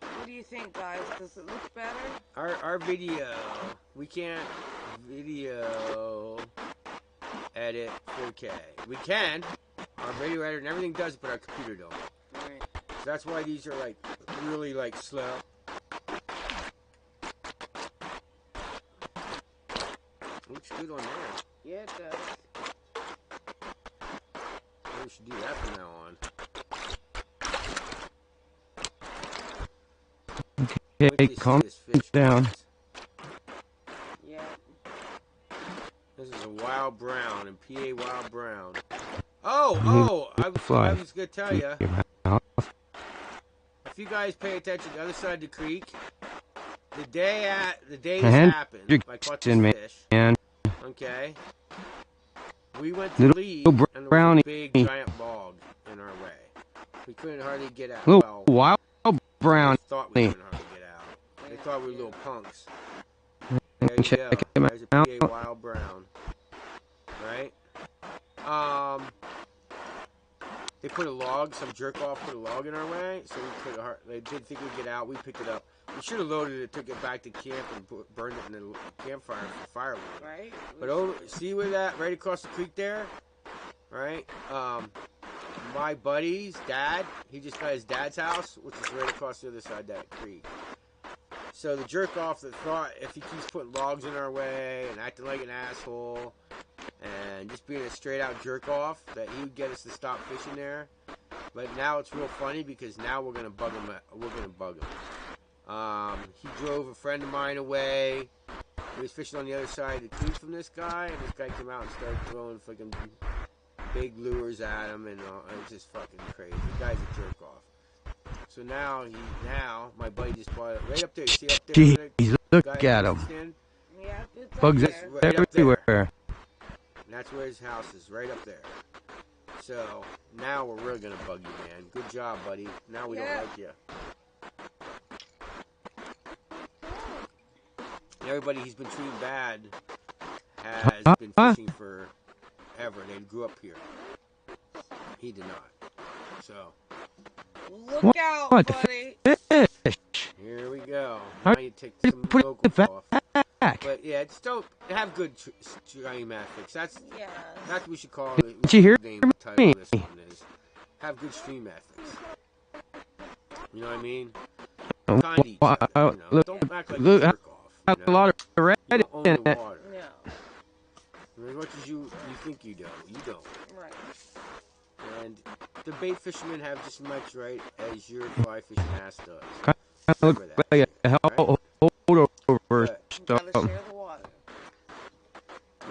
What do you think, guys? Does it look better? Our video, we can't video edit 4K. We can. Our video editor and everything does, but our computer don't. Right. So that's why these are really slow. Looks good on there. Yeah, it does. We should do that from now on. Okay, calm down. Yeah. This is a wild brown and PA wild brown. Oh! I was gonna tell you. If you guys pay attention to the other side of the creek, the day this happened, I caught this fish. Okay. We went to leave, and there was a big giant bog in our way. We couldn't hardly get out. Little wild brown. They thought we couldn't hardly get out. They thought we were little punks. There you check go. him There's a out. PA wild brown. Right? They put a log, some jerk off put a log in our way, so they did think we'd get out. We picked it up. We should have loaded it, took it back to camp, and burned it in the campfire for firewood. Right? But see where that, right across the creek there? Right? My buddy's dad, he just got his dad's house, which is right across the other side of that creek. So the jerk off that thought if he keeps putting logs in our way and acting like an asshole and just being a straight out jerk off, that he would get us to stop fishing there. But now it's real funny because now we're gonna bug him. He drove a friend of mine away. He was fishing on the other side of the creek from this guy, and this guy came out and started throwing fucking big lures at him, and it's just fucking crazy. The guy's a jerk off. So now my buddy just bought it right up there. See up there? Jeez, look at him. Yeah, it's up Bugs there. Right up there. everywhere. And that's where his house is, right up there. So now we're really gonna bug you, man. Good job, buddy. Now we don't like you. Everybody he's been treating bad has been fishing forever. They grew up here. He did not. So Look out, What? buddy. Fish. here we go. How Now you take some put local it back. off. But yeah, it's still have good stream ethics. That's what we should call it. Did you hear the title of this one is have good stream ethics. You know what I mean? Kind to each other, you know? Don't act like a look, jerk off. You A know? lot of red You don't own in the it. water. No. As much as you think you do, you don't. Right. And the bait fishermen have just as much right as your fly fishing ass does. Look Remember that like shit, a right? holdover But- You gotta stuff. share the water.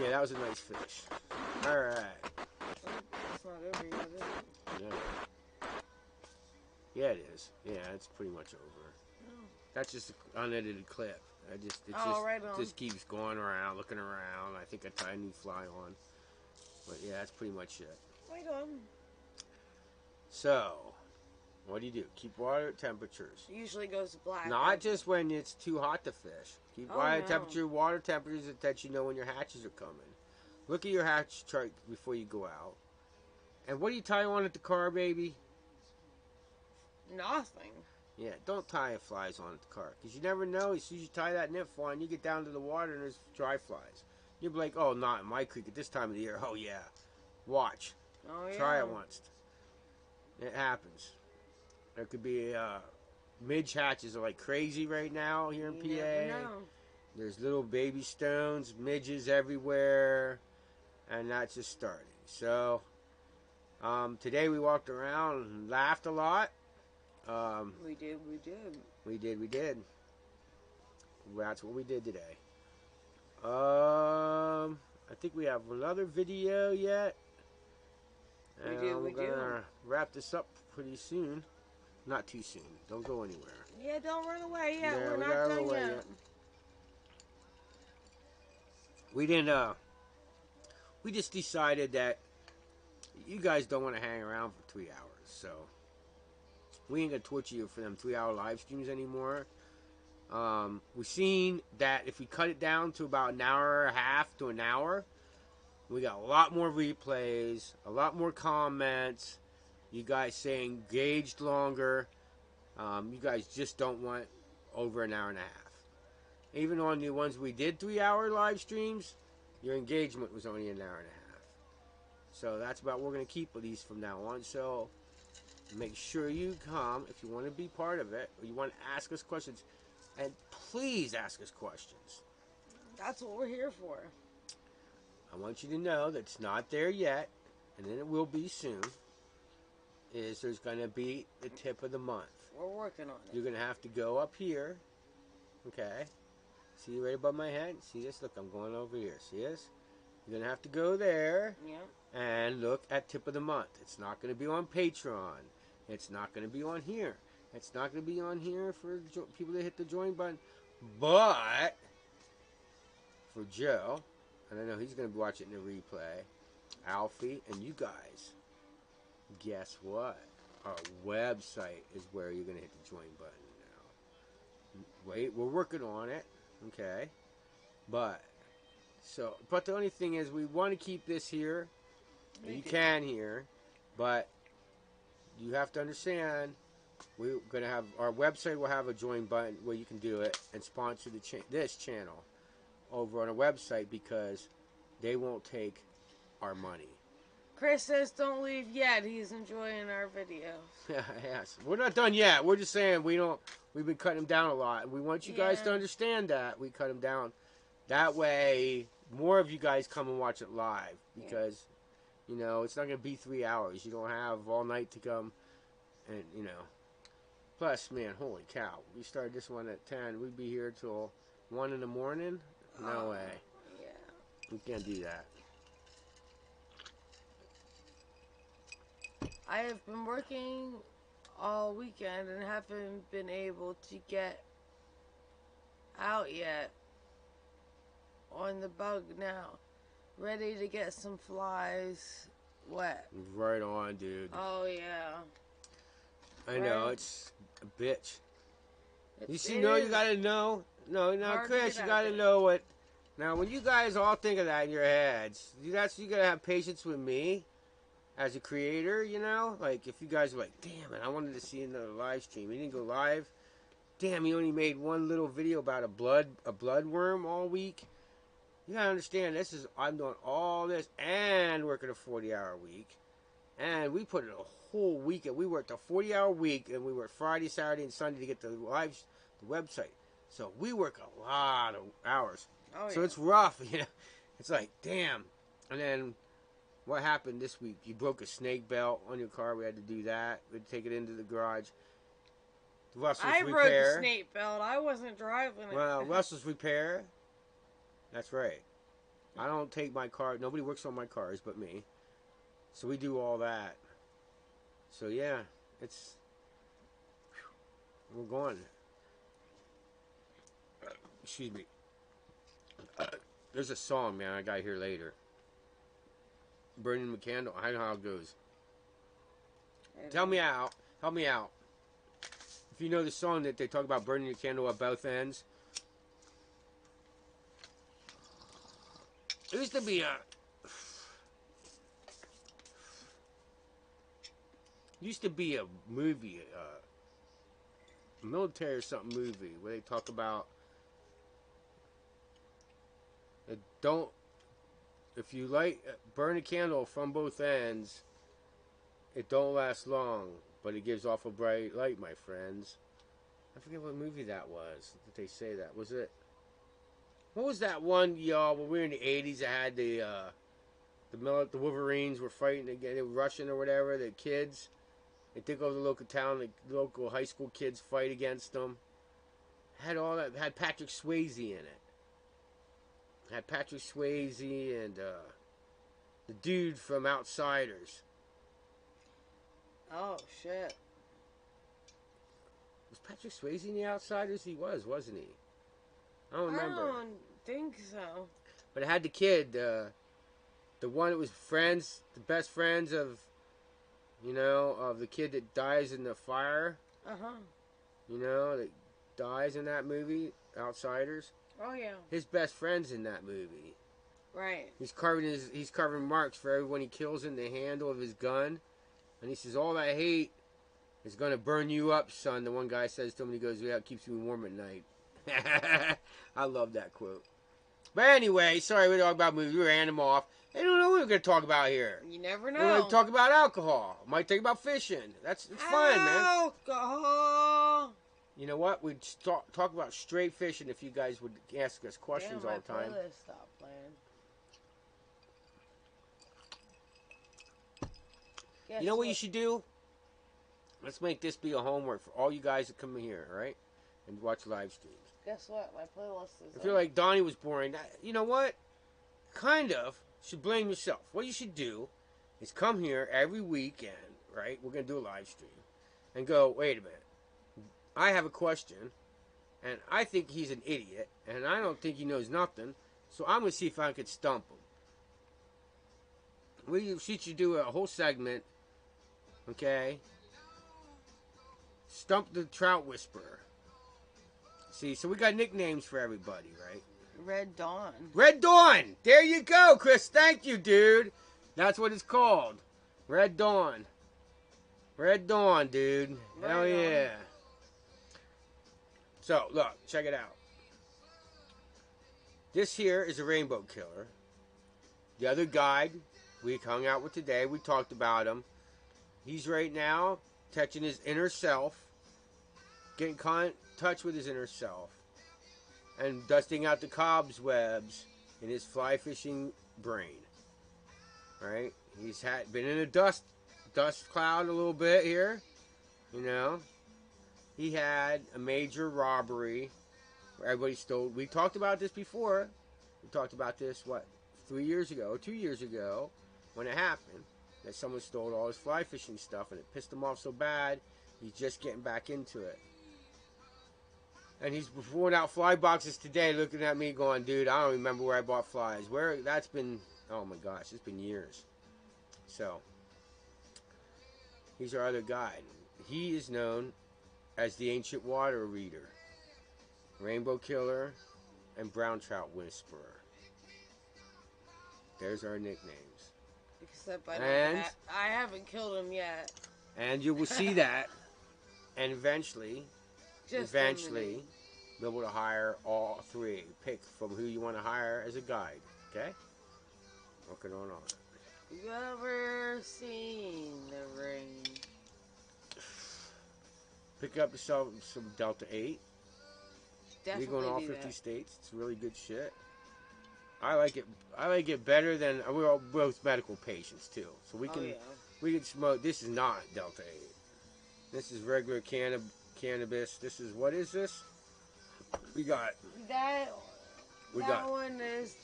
Yeah, that was a nice fish. All right. It's not over yet, is it? Yeah. Yeah, it is. Yeah, it's pretty much over. That's just an unedited clip. Just keeps going around, looking around. I think I tied a new fly on. But yeah, that's pretty much it. Wait on. So, what do? Keep water temperatures. Usually goes black. Not just when it's too hot to fish. Keep water temperatures that you know when your hatches are coming. Look at your hatch chart before you go out. And what do you tie on at the car, baby? Nothing. Yeah, don't tie flies on at the car. Because you never know. As soon as you tie that net fly and you get down to the water and there's dry flies. You'll be like, oh, not in my creek at this time of the year. Oh, yeah. Watch. Oh, yeah. Try it once. It happens. There could be midge hatches are like crazy right now here in You PA. never know. There's little baby stones, midges everywhere, and that's just starting. So today we walked around and laughed a lot. We did. We did. That's what we did today. I think we have another video yet. We And do. we're gonna wrap this up pretty soon. Not too soon. Don't go anywhere. Yeah, don't run away yet. Yeah, We're we not gotta done run away yet. yet. We didn't. We just decided that you guys don't want to hang around for 3 hours, so we ain't gonna torture you for them 3-hour live streams anymore. We've seen that if we cut it down to about an hour and a half to an hour, we got a lot more replays, a lot more comments. You guys say engaged longer. You guys just don't want over an hour and a half. Even on the ones we did 3-hour live streams, your engagement was only an hour and a half. So that's about what we're going to keep with these from now on. So make sure you come if you want to be part of it, or you want to ask us questions. And please ask us questions. That's what we're here for. I want you to know that it's not there yet, and then it will be soon, is there's going to be the tip of the month. We're working on it. You're going to have to go up here, okay? See right above my head? See this? Look, I'm going over here. See this? You're going to have to go there Yeah. and look at tip of the month. It's not going to be on Patreon. It's not going to be on here. It's not going to be on here for people that hit the join button. But for Joe, and I know he's going to be watching the replay, Alfie, and you guys, guess what? Our website is where you're going to hit the join button now. Wait, we're working on it, okay? But but the only thing is, we want to keep this here. You can here, but you have to understand. We're gonna have our website will have a join button where you can do it and sponsor this channel over on a website, because they won't take our money. Chris says don't leave yet. He's enjoying our videos. Yes, we're not done yet. We're just saying we've been cutting them down a lot. We want you guys to understand that we cut them down. That way, more of you guys come and watch it live, because it's not gonna be 3 hours. You don't have all night to come, and Plus, man, holy cow! We started this one at 10. We'd be here till 1 in the morning. No way. Yeah. We can't do that. I have been working all weekend and haven't been able to get out yet on the bug now. Ready to get some flies wet. Right on, dude. Oh, yeah. I know, it's a bitch. You gotta know. No, Chris, you gotta know what. Now, when you guys all think of that in your heads, you gotta have patience with me as a creator, Like, if you guys are like, damn it, I wanted to see another live stream. He didn't go live. Damn, he only made one little video about a bloodworm all week. You gotta understand, I'm doing all this and working a 40-hour week. And we put in a whole weekend. We worked a 40-hour week, and we worked Friday, Saturday, and Sunday to get the website. So we work a lot of hours. Oh, so it's rough, It's like, damn. And then what happened this week? You broke a snake belt on your car. We had to do that. We had to take it into the garage. Russell's I repair. broke the snake belt. I wasn't driving it. Well, Russell's repair. That's right. I don't take my car. Nobody works on my cars but me. So we do all that. So yeah, we're going. Excuse me. There's a song, man, I got to hear later. Burning the candle. I know how it goes. Tell me out. Help me out. If you know the song that they talk about burning the candle at both ends. There used to be a movie, military or something movie, where they talk about if you burn a candle from both ends, it don't last long, but it gives off a bright light, my friends. I forget what movie that was. Did they say that? Was it? What was that one, y'all, when we were in the 80s that had the Wolverines were fighting again, they were Russian or whatever, the kids. They took over the local town, the local high school kids fight against them. Had all that, had Patrick Swayze in it. Had Patrick Swayze and the dude from Outsiders. Oh, shit. Was Patrick Swayze in the Outsiders? He was, wasn't he? I don't remember. I don't think so. But it had the kid, the one that was friends, the best friends of the kid that dies in the fire. Uh-huh. That dies in that movie, Outsiders. Oh, yeah. His best friend's in that movie. Right. He's carving marks for everyone he kills in the handle of his gun. And he says, all that hate is going to burn you up, son. The one guy says to him, he goes, yeah, it keeps me warm at night. I love that quote. But anyway, sorry we talk about movies. We ran them off. I don't know what we're going to talk about here. You never know. We're going to talk about alcohol. Might talk about fishing. It's fun, man. Alcohol. You know what? We'd talk about straight fishing if you guys would ask us questions all the time. My playlist stopped playing. You know what you should do? Let's make this be a homework for all you guys that come in here, all right? And watch live streams. Guess what? My playlist is... If you're like, Donnie was boring, you know what? Kind of. Should blame yourself. What you should do is come here every weekend, right? We're going to do a live stream. And go, wait a minute. I have a question, and I think he's an idiot, and I don't think he knows nothing, so I'm going to see if I could stump him. We should do a whole segment, okay? Stump the Trout Whisperer. See, so we got nicknames for everybody, right? Red Dawn. Red Dawn. There you go, Chris. Thank you, dude. That's what it's called. Red Dawn. Red Dawn, dude. Right Hell on. yeah. So, look, check it out. This here is a rainbow killer. The other guide we hung out with today, we talked about him. He's right now touching his inner self, getting in touch with his inner self, and dusting out the cobwebs in his fly fishing brain. Right? He's been in a dust cloud a little bit here. You know, he had a major robbery where everybody stole. We talked about this before. We talked about this, 2 years ago, when it happened, that someone stole all his fly fishing stuff, and it pissed him off so bad, he's just getting back into it. And he's throwing out fly boxes today, looking at me going, dude, I don't remember where I bought flies. That's been, oh my gosh, it's been years. So, he's our other guide. He is known as the Ancient Water Reader, Rainbow Killer, and Brown Trout Whisperer. There's our nicknames. Except I haven't killed him yet. And you will see that, and eventually, be able to hire all three. Pick from who you want to hire as a guide. Okay? Working on it. You ever seen the ring? Pick up yourself some Delta 8. Definitely Legal in all do 50 that. states. It's really good shit. I like it better than, we're all both medical patients too. So we can smoke. This is not Delta 8. This is regular cannabis. This is, what is this? We got that one is,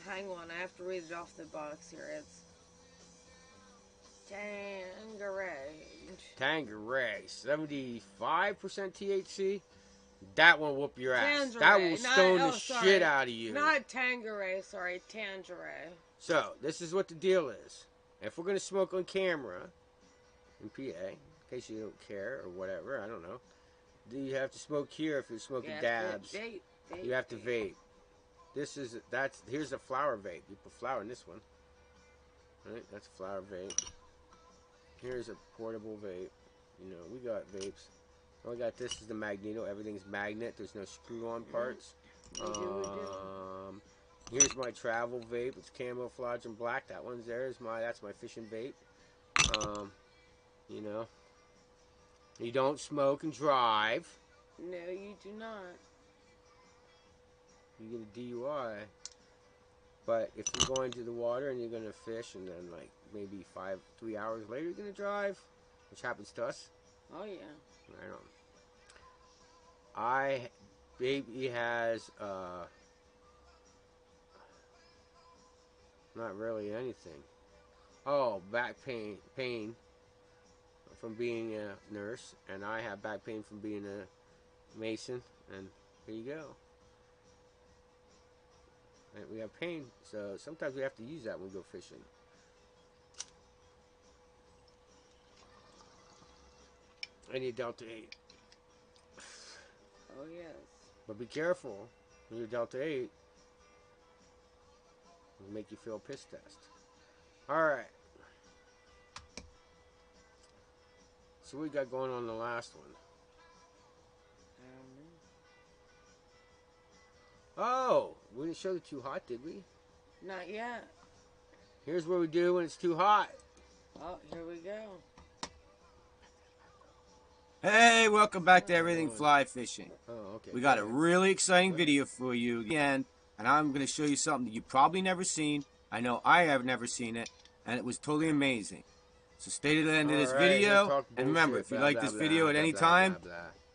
hang on, I have to read it off the box here. It's Tanqueray, 75% THC. That one whoop your ass. Tanqueray. That will stone the shit out of you. Not Tanqueray, sorry, Tanqueray. So, this is what the deal is. If we're going to smoke on camera in PA, in case you don't care or whatever, I don't know. Do you have to smoke here if you're smoking dabs? You have to vape. Here's a flower vape. You put flour in this one. Right? That's a flower vape. Here's a portable vape. You know, we got vapes. All we got, this is the magneto. Everything's magnet. There's no screw-on parts. Here's my travel vape. It's camouflage and black. That one's there. That's my fishing vape. You know. You don't smoke and drive. No, you do not. You get a DUI. But if you're going to the water and you're going to fish, and then like maybe 3 hours later you're going to drive, which happens to us. Oh yeah. Right on. Baby has not really anything. Oh, back pain from being a nurse, and I have back pain from being a mason, and here you go. And we have pain, so sometimes we have to use that when we go fishing. I need Delta 8. Oh yes. But be careful when you're Delta 8. It'll make you feel a piss test. Alright. So what we got going on the last one? Oh, we didn't show the too hot, did we? Not yet. Here's what we do when it's too hot. Oh, here we go. Hey, welcome back to Everything Fly Fishing. Oh, okay. We got a really exciting video for you again, and I'm going to show you something that you've probably never seen. I know I have never seen it, and it was totally amazing. So stay to the end of this video, and remember, if you like this video at any time,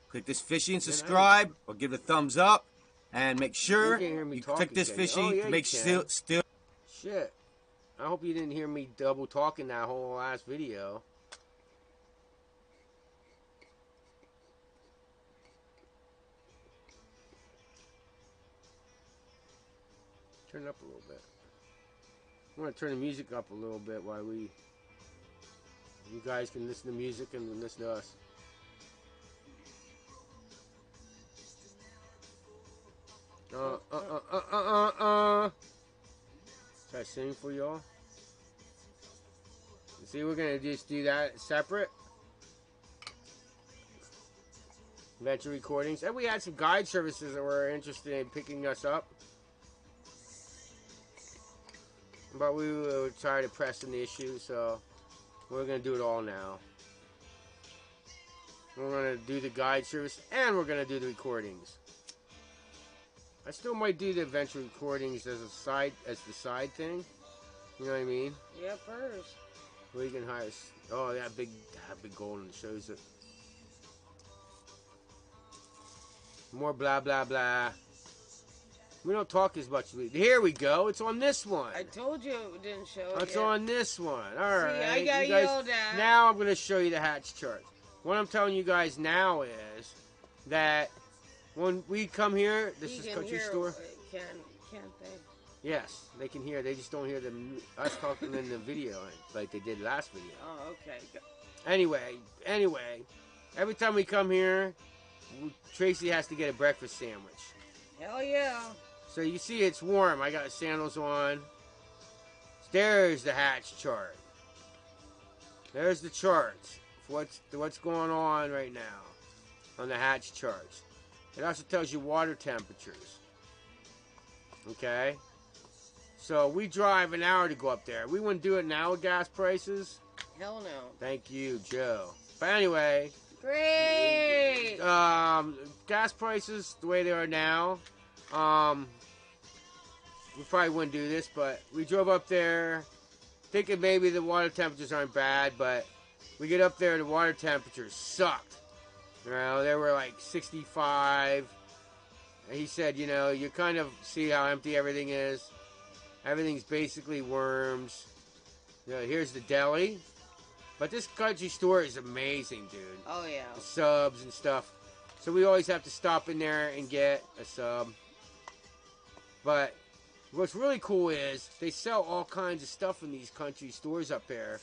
click this fishy and subscribe, or give it a thumbs up, and make sure you click this fishy to make still. Shit. I hope you didn't hear me double talking that whole last video. Turn it up a little bit. I want to turn the music up a little bit while you guys can listen to music and listen to us. Should I sing for y'all? See, we're gonna just do that separate. Venture recordings, and we had some guide services that were interested in picking us up, but we were tired of pressing the issue, so we're gonna do it all now. We're gonna do the guide service, and we're gonna do the recordings. I still might do the adventure recordings as the side thing. You know what I mean? Yeah, first. Where you can hire. Oh, that big golden shows it. More blah blah blah. We don't talk as much. Here we go. It's on this one. I told you it didn't show. It's on this one. All right. See, I got you guys, yelled at. Now I'm going to show you the hatch chart. What I'm telling you guys now is that when we come here, this is country store. Can't they? Yes, they can hear. They just don't hear us talking in the video like they did last video. Oh, okay. Anyway, every time we come here, Tracy has to get a breakfast sandwich. Hell yeah. So you see it's warm. I got sandals on. There's the hatch chart. There's the charts for what's going on right now on the hatch charts. It also tells you water temperatures. Okay? So we drive an hour to go up there. We wouldn't do it now with gas prices. Hell no. Thank you, Joe. But anyway. Great. Gas prices the way they are now. We probably wouldn't do this, but we drove up there thinking maybe the water temperatures aren't bad, but we get up there, the water temperatures sucked. You know, they were like 65. And he said, you know, you kind of see how empty everything is. Everything's basically worms. You know, here's the deli. But this country store is amazing, dude. Oh, yeah. The subs and stuff. So we always have to stop in there and get a sub. But what's really cool is they sell all kinds of stuff in these country stores up there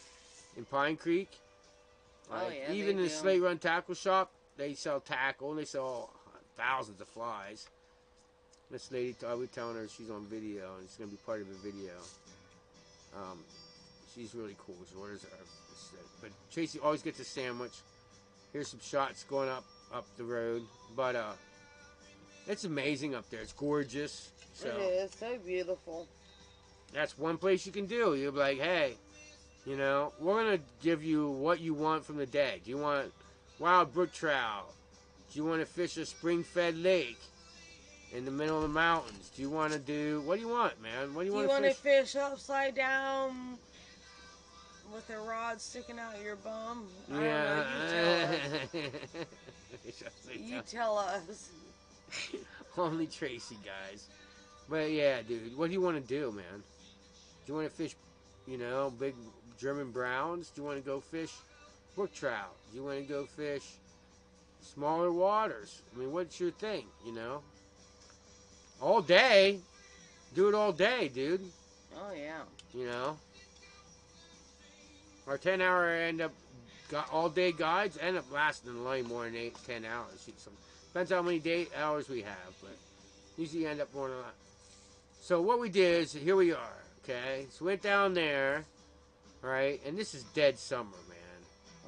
in Pine Creek. Like, yeah, even they in the do. Slate Run Tackle Shop, they sell tackle and they sell thousands of flies. This lady, I was telling her she's on video and it's going to be part of the video. She's really cool. She orders her. But Tracy always gets a sandwich. Here's some shots going up the road. But it's amazing up there. It's gorgeous. So It is so beautiful. that's one place you can do. You'll be like, hey, you know, we're going to give you what you want from the day. Do you want wild brook trout? Do you want to fish a spring-fed lake in the middle of the mountains? Do you want to do... What do you want, man? What do you want to fish? You want to fish upside down with a rod sticking out your bum? I Yeah. don't know. You tell us. Only Tracy, guys. But yeah, dude, what do you want to do, man? Do you want to fish, you know, big German browns? Do you want to go fish brook trout? Do you want to go fish smaller waters? I mean, what's your thing, you know? All day. Do it all day, dude. Oh, yeah. You know? Our 10-hour all-day guides end up lasting a lot more than 10 hours. Depends how many hours we have, but usually end up more than that. So what we did is, here we are, okay? So we went down there, right? And this is dead summer, man.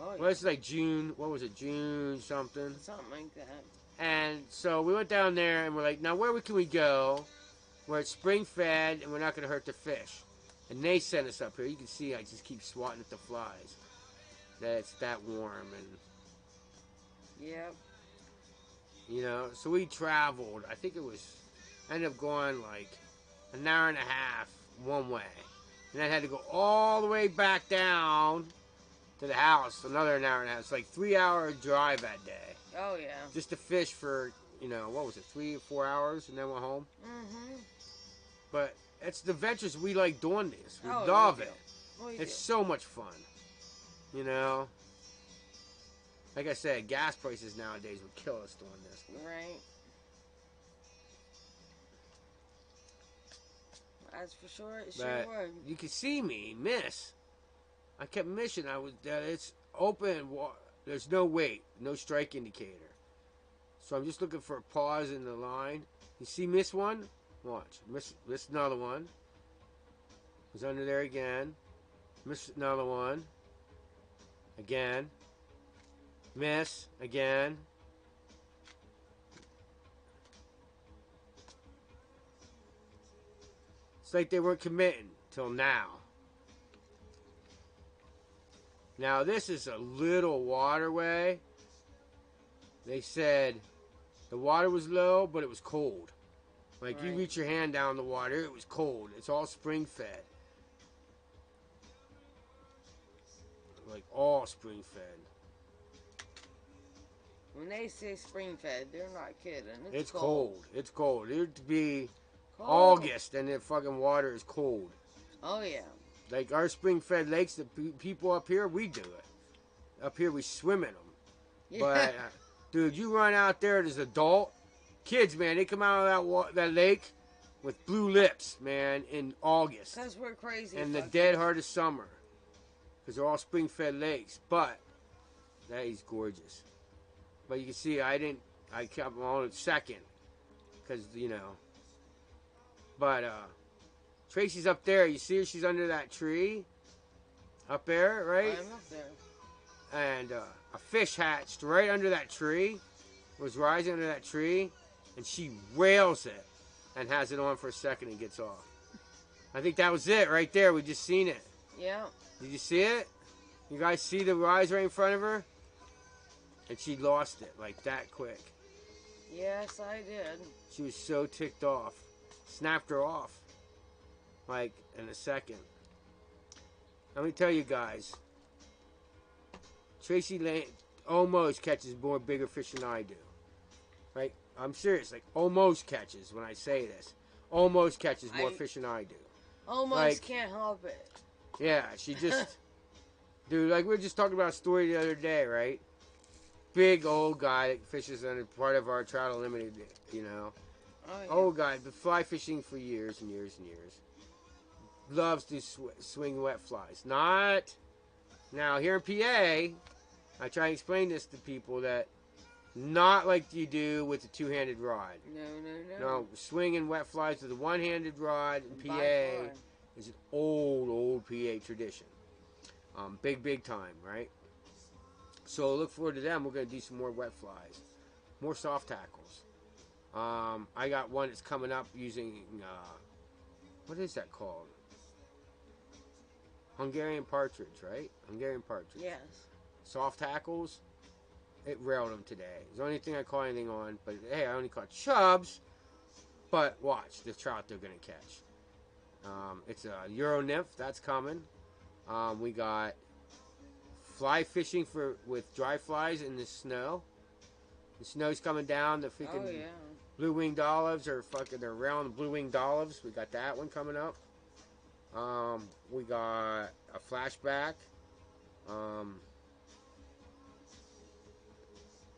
Oh, yeah. Well, it's like June, what was it, June something? Something like that. And so we went down there and we're like, now where can we go where it's spring fed and we're not going to hurt the fish? And they sent us up here. You can see I just keep swatting at the flies. That it's that warm and, Yep. you know, so we traveled. I think ended up going like an hour and a half one way. And I had to go all the way back down to the house, another an hour and a half. It's like 3-hour drive that day. Oh, yeah. Just to fish for, you know, what was it, 3 or 4 hours and then went home? Mm-hmm. But it's the ventures we like doing this. We Oh, love we it. do. We It's do. so much fun. You know? Like I said, gas prices nowadays would kill us doing this. Right. That's for sure. It sure But would. you can see me miss. I kept missing. It's open. There's no weight, no strike indicator. So I'm just looking for a pause in the line. You see, miss one? Watch. Miss another one. Was under there again. Miss another one. Again. Miss again. It's like they weren't committing till now. Now this is a little waterway. They said the water was low, but it was cold. Like Right. you reach your hand down the water, it was cold. It's all spring fed. Like all spring fed. When they say spring fed, they're not kidding. It's cold. It's cold. It'd be Cold. August and the fucking water is cold. Oh yeah. Like our spring fed lakes, the people up here, we do it. Up here we swim in them. Yeah. But dude, you run out there as an adult, kids, man, they come out of that lake with blue lips, man, in August. Because we're crazy. And the fuckers. dead heart of summer. Because they're all spring fed lakes. But that is gorgeous. But you can see I kept on second. Because, you know. But Tracy's up there. You see her? She's under that tree. Up there, right? I'm up there. And a fish hatched right under that tree. Was rising under that tree. And she rails it. And has it on for a second and gets off. I think that was it right there. We just seen it. Yeah. Did you see it? You guys see the rise right in front of her? And she lost it like that quick. Yes, I did. She was so ticked off. Snapped her off. Like in a second. Let me tell you guys. Tracy Lane almost catches more bigger fish than I do. Right? I'm serious. Like almost catches when I say this. Almost catches more fish than I do. Almost Like- can't help it. Yeah, she just... Dude, like we were just talking about a story the other day, right? Big old guy that fishes on a part of our Trout Unlimited, you know. Oh, yeah. Old guy, been fly fishing for years and years and years. Loves to swing wet flies. Not... Now, here in PA, I try and explain this to people that not like you do with the two-handed rod. No. No, swinging wet flies with a one-handed rod in By PA far. is an old PA tradition. Big time, right? So look forward to them. We're going to do some more wet flies. More soft tackles. I got one that's coming up using, what is that called? Hungarian partridge, right? Hungarian partridge. Yes. Soft tackles. It railed them today. It's the only thing I caught anything on. But hey, I only caught chubs. But watch the trout they're going to catch. It's a Euro nymph. That's coming. We got fly fishing with dry flies in the snow. The snow's coming down. The freaking Oh, yeah. blue-winged olives are fucking, they're round blue-winged olives. We got that one coming up. We got a flashback.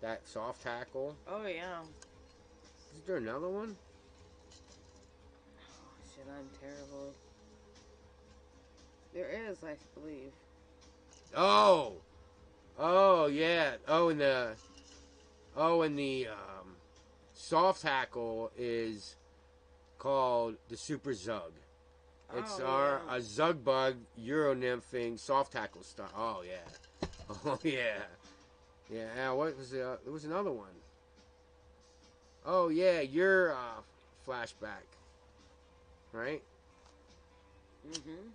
That soft tackle. Oh, yeah. Is there another one? Oh, shit, I'm terrible. There is, I believe. Oh, yeah. And the soft tackle is called the Super Zug. It's a Zug bug Euro nymphing soft tackle style. Oh yeah, oh yeah, yeah. What was there was another one. Oh yeah, your flashback, right? Mm-hmm.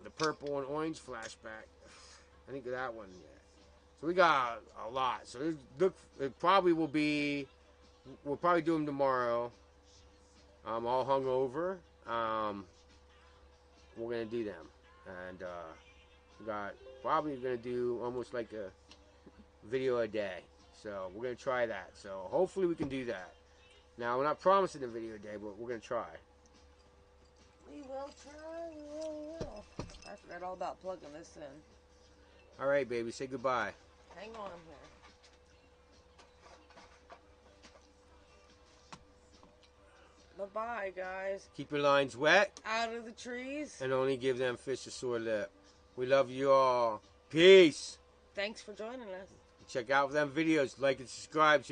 The purple and orange flashback. I think of that one. Yeah. So we got a lot. So it probably will be. We'll probably do them tomorrow. All hung over. We're gonna do them, and we got probably gonna do almost like a video a day. So we're gonna try that. So hopefully we can do that. Now we're not promising a video a day, but we're gonna try. We will try. We really will. I forgot all about plugging this in. All right, baby. Say goodbye. Hang on here. Bye-bye, guys. Keep your lines wet Out of the trees. and only give them fish a sore lip. We love you all. Peace. Thanks for joining us. Check out them videos. Like and subscribe.